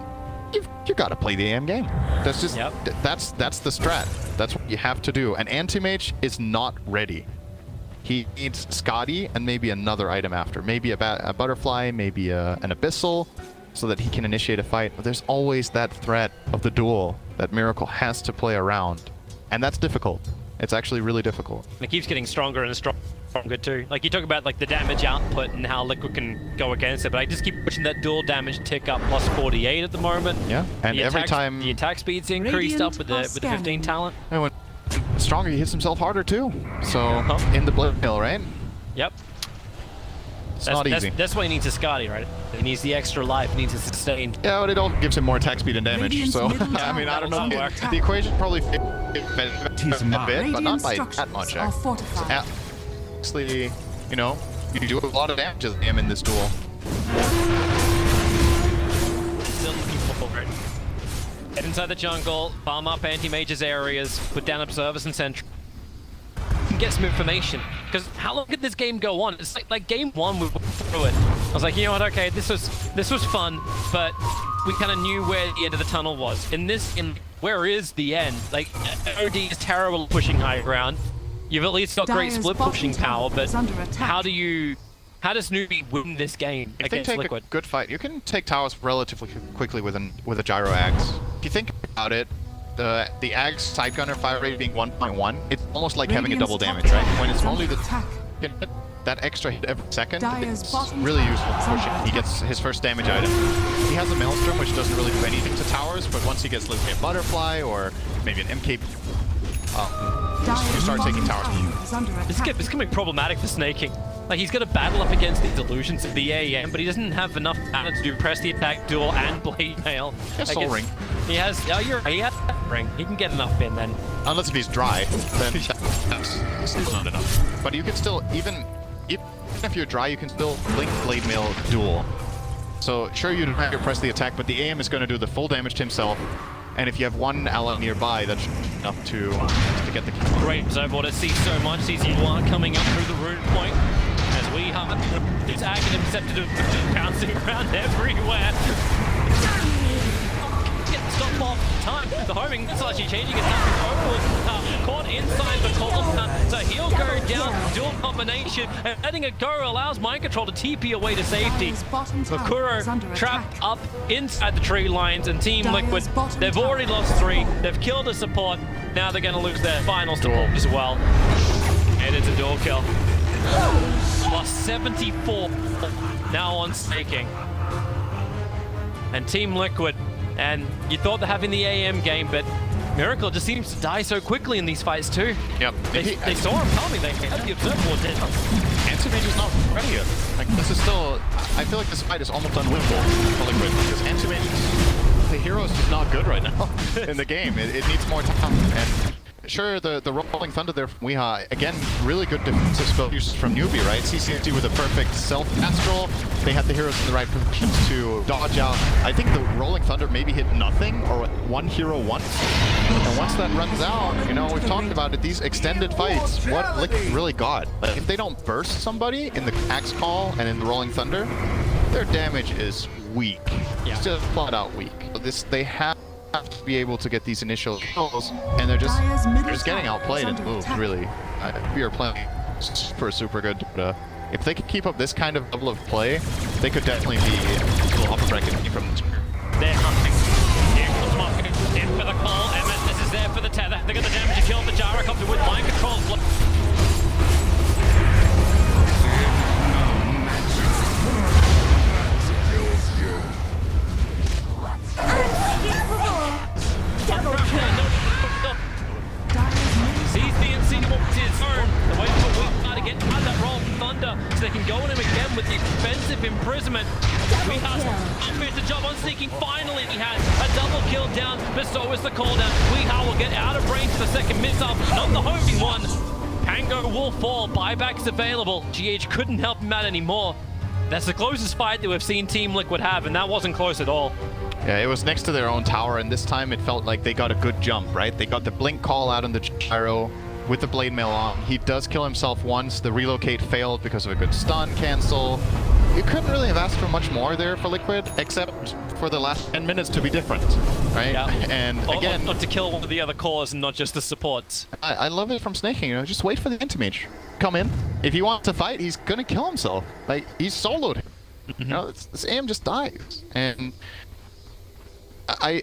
you got to play the AM game. That's just that's the strat. That's what you have to do. And Anti-Mage is not ready. He needs Scotty and maybe another item after. Maybe a Butterfly, maybe an Abyssal, so that he can initiate a fight. But there's always that threat of the duel that Miracle has to play around. And that's difficult. It's actually really difficult. And it keeps getting stronger and stronger too. Like you talk about like the damage output and how Liquid can go against it, but I just keep pushing that dual damage tick up plus 48 at the moment. Yeah, and every time the attack speed's increased up with the 15 talent. And when stronger, he hits himself harder too. So in the blue hill, right? Yep. It's not easy. That's why he needs a Scotty, right? He needs the extra life, he needs a sustain. Yeah, but it all gives him more attack speed and damage. Radiant's So middle I mean, I don't know. tower The equation probably fit a bit, but not by that much. are fortified. Actually, you know, you do a lot of damage to him in this duel. Still looking for it. Get inside the jungle, farm up anti-mage's areas, put down observers and sentry. Get some information, because how long could this game go on? It's like game 1 we went through it. I was like, you know what? Okay, this was fun, but we kind of knew where the end of the tunnel was. Where is the end? Like OD is terrible at pushing high ground. You've at least got great Dire's split bottom pushing tower power, but is under attack. how does newbie win this game If they against take Liquid? a good fight, you can take towers relatively quickly with a gyro axe. If you think about it, the Ags side gunner fire rate being 1.1, it's almost like having a double damage, right? When it's only that extra hit every second, Dire's it's bottom really tower useful is for under pushing. He gets his first damage item. He has a Maelstrom, which doesn't really do anything to towers, but once he gets, let's say, a Butterfly or maybe an MK, you start taking towers. It's becoming problematic for snaking. Like, he's got to battle up against these illusions of the AM, but he doesn't have enough talent to do press the attack, duel, and blade mail. He has Soul Ring. He has, he has ring. He can get enough in then. Unless if he's dry, then that's still not enough. But you can still, even if you're dry, you can still link blade mail duel. So sure, you don't have to press the attack, but the AM is going to do the full damage to himself. And if you have one ally nearby, that's enough to get the kill. Great observer to see so much. Sees Yuan coming up through the rune point. As we hunt, it's Agate intercepted, bouncing around everywhere. Get the stop off time. The homing is actually changing it now. Caught inside the cobblestone, so he'll go down. Dual combination and letting it go allows mind control to TP away to safety. Bakuro trapped up inside the tree lines, and Team Liquid, they've already lost 3. They've killed a support. Now they're going to lose their final support as well. And it's a dual kill. plus 74 now on staking. And Team Liquid, and you thought they're having the AM game, but Miracle just seems to die so quickly in these fights too. Yep. They saw him coming, they had the observable did. Anti-Mage is not ready yet. Like, this is still... I feel like this fight is almost unwinnable for Liquid, because Anti-Mage, the hero is just not good right now in the game. It needs more time. And sure, the Rolling Thunder there from Weeha, again, really good defensive spell uses from Newbie, right? CCNT with a perfect self-astral. They had the heroes in the right positions to dodge out. I think the Rolling Thunder maybe hit nothing, or one hero once. And once that runs out, you know, we've talked about it, these extended fights, what Liquid really got. Like, if they don't burst somebody in the Axe Call and in the Rolling Thunder, their damage is weak. Yeah. It's just flat out weak. So they have to be able to get these initial kills, and they're just getting outplayed and moved, really. We are playing super good. If they could keep up this kind of level of play, they could definitely be a little upper bracket from the... They're hunting. Here comes Mark in for the call. MS is there for the tether. They got the damage to kill the Gyrocopter with mind control. Double kill. Sees the insinuates his turn. The way for Weeha to get out of that Rolling Thunder so they can go at him again with the expensive imprisonment. Weeha's unfit the job on sneaking. Finally, he has a double kill down, but so is the call down. Weeha will get out of range for the second missile, not the homing one. Pango will fall. Buybacks available. GH couldn't help him out anymore. That's the closest fight that we've seen Team Liquid have, and that wasn't close at all. Yeah, it was next to their own tower, and this time it felt like they got a good jump, right? They got the blink call out on the gyro with the blade mail on. He does kill himself once. The relocate failed because of a good stun cancel. You couldn't really have asked for much more there for Liquid, except for the last 10 minutes to be different, right? Yeah. And again... Not to kill one of the other cores and not just the supports. I love it from Snaking, you know, just wait for the Anti-Mage. Come in. If he wants to fight, he's gonna kill himself. Like, he's soloed him. You know, this AM just dies. And... I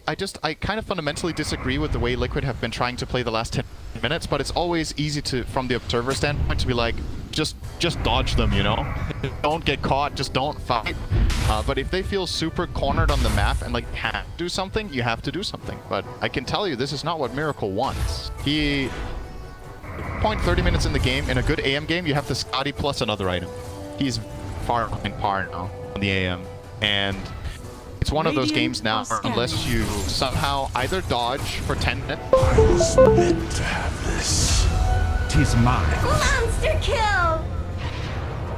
kind of fundamentally disagree with the way Liquid have been trying to play the last 10 minutes, but it's always easy to, from the observer standpoint, to be like, just dodge them, you know? Don't get caught, just don't fight. But if they feel super cornered on the map and like have to do something, you have to do something. But I can tell you, this is not what Miracle wants. He... 30 minutes in the game, in a good AM game, you have the Scotty plus another item. He's far behind par now on the AM, and... It's one of those games now, unless you somehow either dodge for 10 minutes. I was meant to have this. 'Tis mine. Monster kill.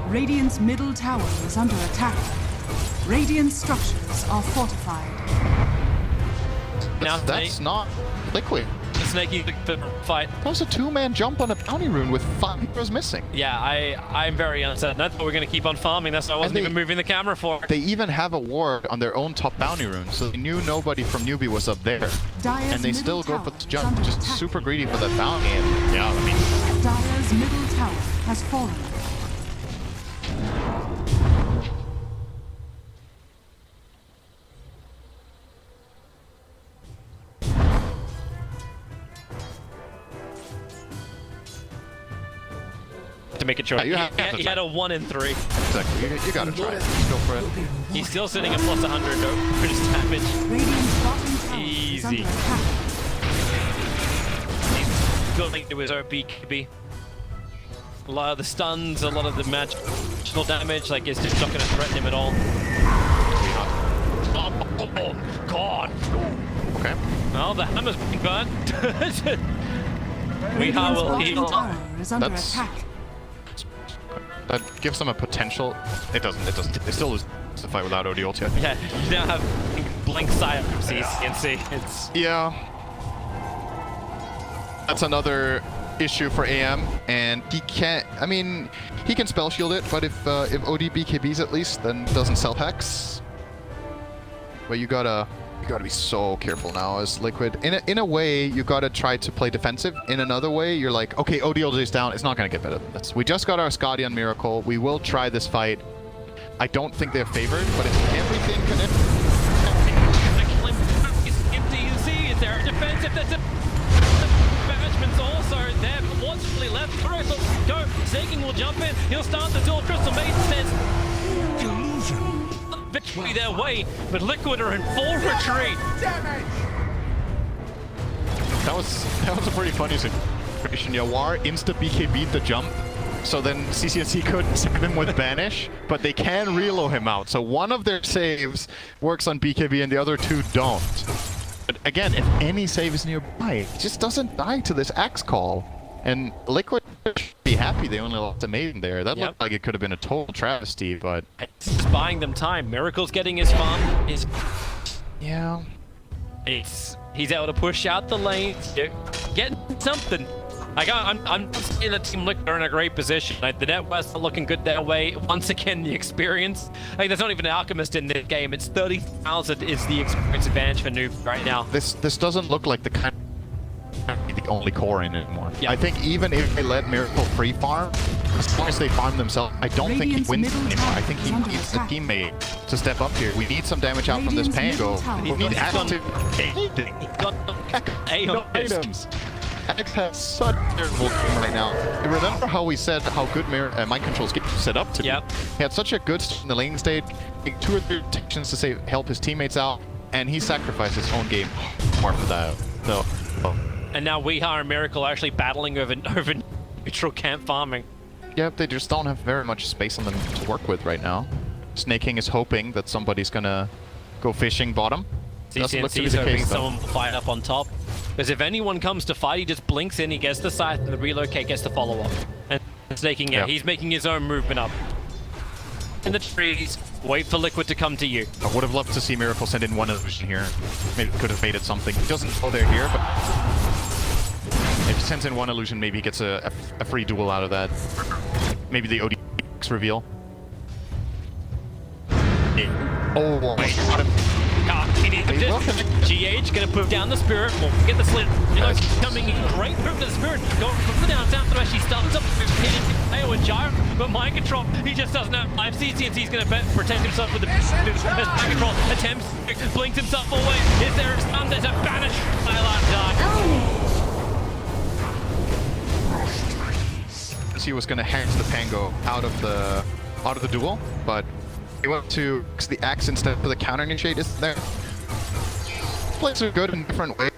Radiant's middle tower is under attack. Radiant structures are fortified. That's not Liquid. The Snaky fight. That was a two-man jump on a bounty rune with 5 heroes missing. Yeah, I'm very uncertain. I thought we were going to keep on farming. That's why I wasn't even moving the camera for. They even have a ward on their own top bounty rune, so they knew nobody from Newbie was up there. Dire's And they still middle go for tower this is jump, under just attack. super greedy for that bounty. And yeah, I mean... Dire's middle tower has fallen. To make it short. Yeah, He had a 1 in 3. Exactly, you gotta try it. Just go for it. He's still sitting at plus 100 though. Pretty damage. Radiant's bottom tower is under Easy. attack. He's building to his OPKB. A lot of the stuns, a lot of the magical damage, like it's just not going to threaten him at all. Oh God! Okay. Well, the hammer's being burnt. Radiant's will bottom heal. tower is under That's- attack. That gives them a potential... It doesn't. They still lose the fight without OD ult yet. Yeah, you don't have blink sight from CNC. It's Yeah. That's another issue for AM, and he can't... I mean, he can spell shield it, but if OD BKBs at least, then doesn't sell hex. But you gotta be so careful now as Liquid. In a way, you gotta try to play defensive. In another way, you're like, okay, ODL is down. It's not gonna get better than this. We just got our Scotty on Miracle. We will try this fight. I don't think they're favored, but if everything can... empty. You see, is there a defensive? That's a Punishment's also there, but what's really left? Crystal, go. Snaking will jump in. He'll start the duel. Crystal Maiden says, victory their way, but Liquid are in full retreat. That was a pretty funny situation. Yawar insta BKB'd the jump, so then CCSC couldn't save him with Banish, but they can reload him out. So one of their saves works on BKB and the other two don't. But again, if any save is nearby, it just doesn't die to this axe call. And Liquid should be happy they only lost a Maiden there. That looked like it could have been a total travesty, but... It's buying them time. Miracle's getting his farm. Yeah. He's able to push out the lanes, getting something. Like I'm seeing the Team Liquid are in a great position. Like the NetWest are looking good their way. Once again, the experience. Like there's not even an Alchemist in this game. It's 30,000 is the experience advantage for Noob right now. This doesn't look like the kind of the only core in anymore. Yep. I think even if they let Miracle free farm, as long as they farm themselves, I don't think he wins anymore. I think he needs a teammate to step up here. We need some damage out from this Pango. We need active items. X has such a terrible game right now. Remember how we said how good Mind Control's get set up to be? He had such a good start in the laning stage, 2 or 3 protections to help his teammates out, and he sacrificed his own game for that. So, And now Weeha and Miracle are actually battling over neutral camp farming. Yep, they just don't have very much space on them to work with right now. Snake King is hoping that somebody's gonna go fishing bottom. CCNC is hoping someone will fight up on top. Because if anyone comes to fight, he just blinks in, he gets the scythe, and the relocate gets the follow-up. And Snaking, he's making his own movement up. In the trees, wait for Liquid to come to you. I would have loved to see Miracle send in one illusion here. Maybe could have baited something. He doesn't go there here, but if he sends in one illusion, maybe he gets a free duel out of that. Maybe the ODX reveal. Oh, wait. He needs to GH gonna put down the Spirit. We'll get the slit. Coming in great move to the Spirit. Going from the down south where she starts up AO and Gyro, but Mind Control, he just doesn't have life. CCNC's gonna protect himself with the Mind Control. Attempts, blinks himself away. Is there a stun? There's a banish. He was gonna hex the Pango out of the duel, but he went to the axe instead of the counter initiate is there. Plays are good in different ways.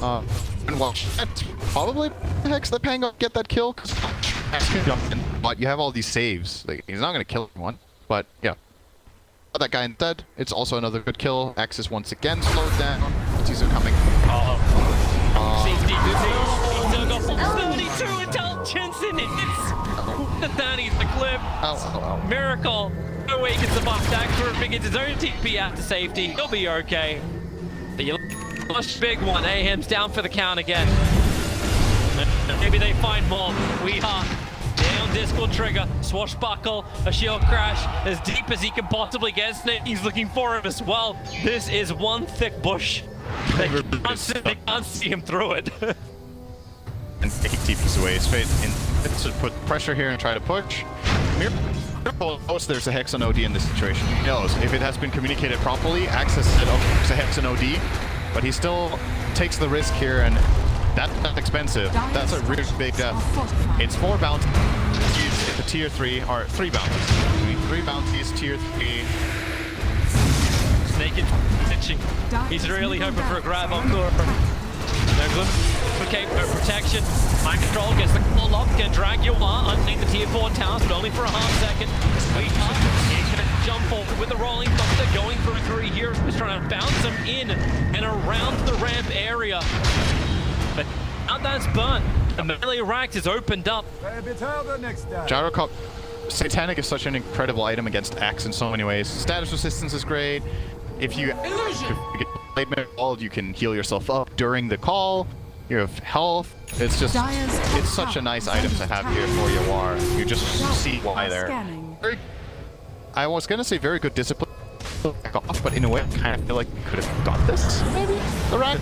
And watch that probably hex the Pango, get that kill, because but you have all these saves. Like, he's not gonna kill anyone, but yeah. That guy dead. It's also another good kill. Axe is once again slowed down. These are coming. Safety. He's still got 32 intelligence in it. The 30's the clip. Miracle. No way he gets the box back through. Begins his own TP after safety. He'll be okay. The last big one. Ahem's down for the count again. Maybe they find more. We are down Discord trigger. Swashbuckle. A shield crash. As deep as he can possibly get. Snake, he's looking for him as well. This is one thick bush. They can't see him through it. And take TPs away. It's to put pressure here and try to push. Miracle knows there's a Hex on OD in this situation. He knows. If it has been communicated properly, Access said, okay, there's a Hex on OD, but he still takes the risk here, and that's expensive. That's a really big death. It's 4 bounties. It's a tier 3, or 3 bounties. 3 bounties, tier 3. Snake is pitching. He's really hoping for a grab on Core. No good. Okay, no protection. Mind Control gets the call lock, can drag you underneath the tier 4 towers, but only for a half second. He's gonna jump forward with the rolling thunder, going through 3 heroes, trying to bounce them in and around the ramp area. But now that's burnt. The melee rack is opened up. Gyrocop Satanic is such an incredible item against Axe in so many ways. Status resistance is great. If you get played mid-call, you can heal yourself up during the call. You have health. It's just, it's such a nice item to have here for Yawar. You just see why there. I was gonna say very good discipline back off, but in a way, I kind of feel like we could have got this, maybe? The rack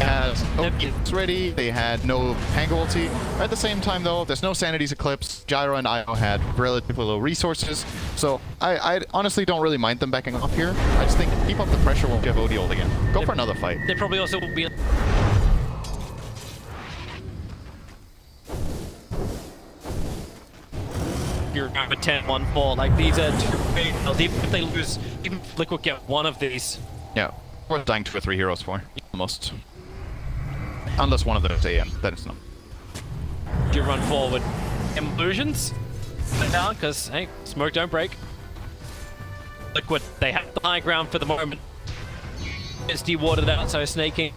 has it's ready. They had no Pango ulti. At the same time, though, there's no Sanity's Eclipse. Gyro and Io had relatively low resources, so I honestly don't really mind them backing off here. I just think keep up the pressure when you have OD ult again. Go for another fight. They probably also will be... 10-1-4. Like, these are two great builds. Even if they lose, even if Liquid get one of these. Yeah, worth dying 2 or 3 heroes for, almost. Unless one of them is AM, then it's not. Do you run forward? Illusions? Sit down, because, hey, smoke don't break. Liquid, they have the high ground for the moment. It's de-watered out, so snaking,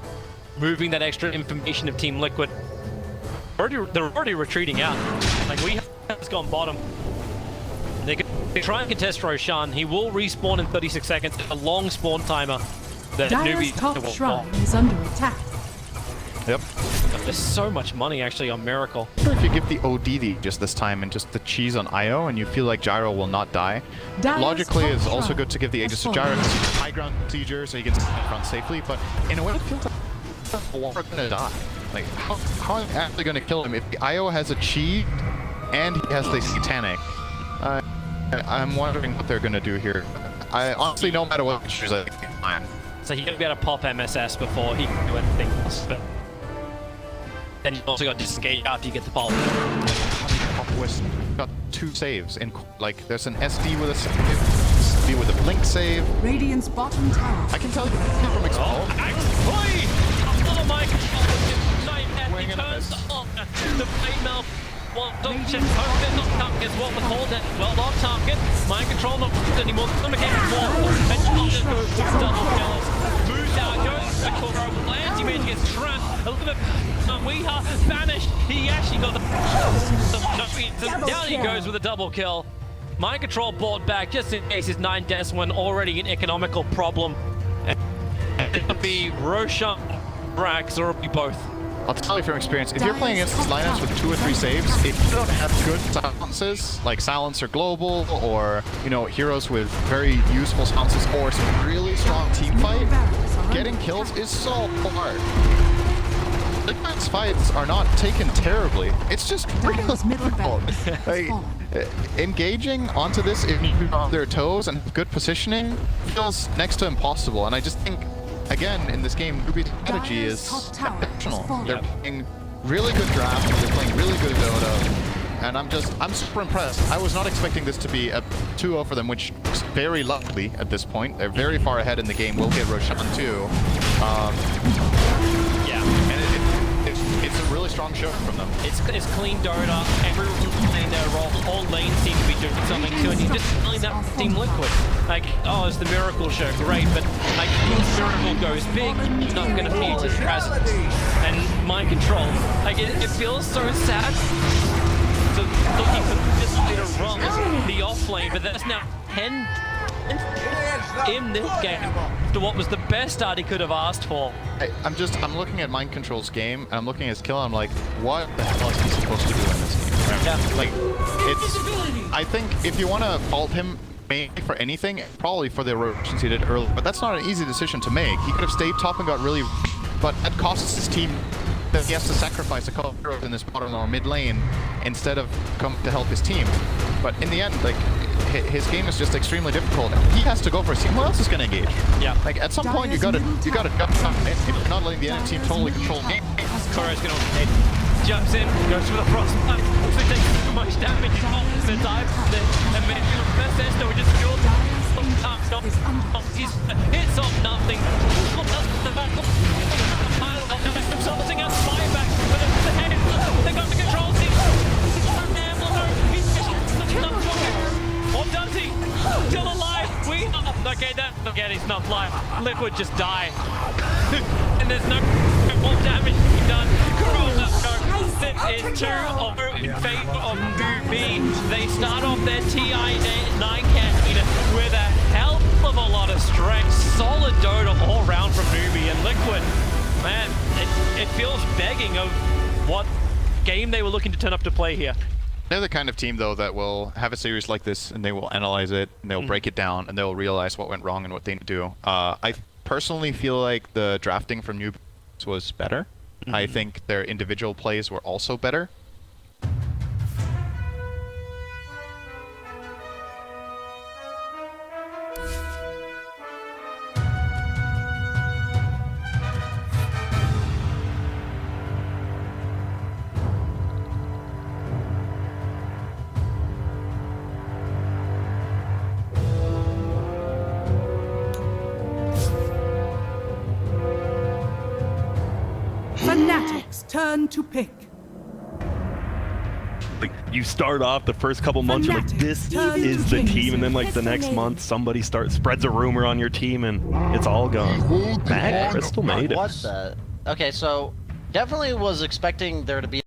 moving that extra information of Team Liquid. They're already retreating out. Like, we has gone bottom. They can try and contest Roshan. He will respawn in 36 seconds. A long spawn timer. That Dire's top shrine is under attack. Yep. There's so much money actually on Miracle. I wonder if you give the OD just this time and just the cheese on IO and you feel like Gyro will not die. Dire's Logically, top it's also shrine good to give the Aegis to has Gyro fallen. because he's high ground procedure so he can stand front safely, but in a way it feels like we're gonna die. Like, how am I actually gonna kill him if the IO has achieved and he has the Satanic? I'm wondering what they're gonna do here. I honestly, no matter what, choose I think it's fine. So he's gonna be able to pop MSS before he can do anything else. But then you also got disengage after you get the pop. West got 2 saves in like there's an SD with a save, SD with a blink save. Radiant's bottom tower. I can tell you from experience. He turns off the blade melt. Well, don't check target, not target, what was hold it. Well, off target. Mind control not anymore. Some again more. And just goes double kills. Moves out, goes to Koro, lands, he gets trapped. A little bit. Weeha vanished. He actually got the. Down he goes with a double kill. Mind control bought back just in case his 9 deaths when already an economical problem. It could be Roshan, Brax, or it'll be both. I'll tell you from experience, if you're playing against these lineups with 2 or 3 saves, if you don't have good silences, like Silencer Global, or, you know, heroes with very useful silences, or some really strong team fight, getting kills is so hard. Liquid's fights are not taken terribly. It's just really difficult. Like, engaging onto this if you're on their toes and have good positioning feels next to impossible, and I just think again, in this game, Ruby's strategy is exceptional. They're playing really good draft, they're playing really good Dota, and I'm super impressed. I was not expecting this to be a 2-0 for them, which is very likely at this point. They're very far ahead in the game. We'll get Roshan too. Yeah, and it's a really strong show from them. It's clean Dota. Everyone's playing their role. All lanes seem to be doing something too, and you're just feeling that Team Liquid. Like, oh, it's the Miracle show, great, but like, if Miracle goes big, he's not going to feed his presence. And Mind Control, like, it feels so sad. So looking for this way to run the off lane, but that's now 10 in this game to what was the best start he could have asked for. I'm looking at Mind Control's game, and I'm looking at his kill, and I'm like, what the hell is he supposed to do in this game? Right? Yeah. Like, I think if you want to fault him mainly for anything, probably for the rotations he did earlier, but that's not an easy decision to make. He could have stayed top and got really, but that costs his team that he has to sacrifice a couple of heroes in this bottom or mid lane instead of come to help his team. But in the end, like, his game is just extremely difficult. He has to go for his team. Who else is going to engage? Yeah. Like, at some point, you gotta jump on it. If you're not letting the enemy team totally control the game. Koro's gonna jumps in, goes for the frost. Also takes too much damage. The dive, and maybe the best Esther would just fuel. He's hits off nothing. The back. Something else flying back. But the head. They got the control seat. What does he? Still alive. Okay, again, he's not alive. Liquid just die. And there's no more damage being done. Corona, this is 2-0 in favor of Nubi. They start off their TI9 campaign with a hell of a lot of strength. Solid Dota all round from Nubi, and Liquid, man, it feels begging of what game they were looking to turn up to play here. They're the kind of team, though, that will have a series like this, and they will analyze it, and they'll break it down, and they'll realize what went wrong and what they need to do. I personally feel like the drafting from New was better. I think their individual plays were also better. FNATIC's turn to pick. Like, you start off the first couple months, you're like, this Turn is to the King. team, and then like the next month, somebody spreads a rumor on your team, and it's all gone. Mag Crystal made it. What the? Okay, so definitely was expecting there to be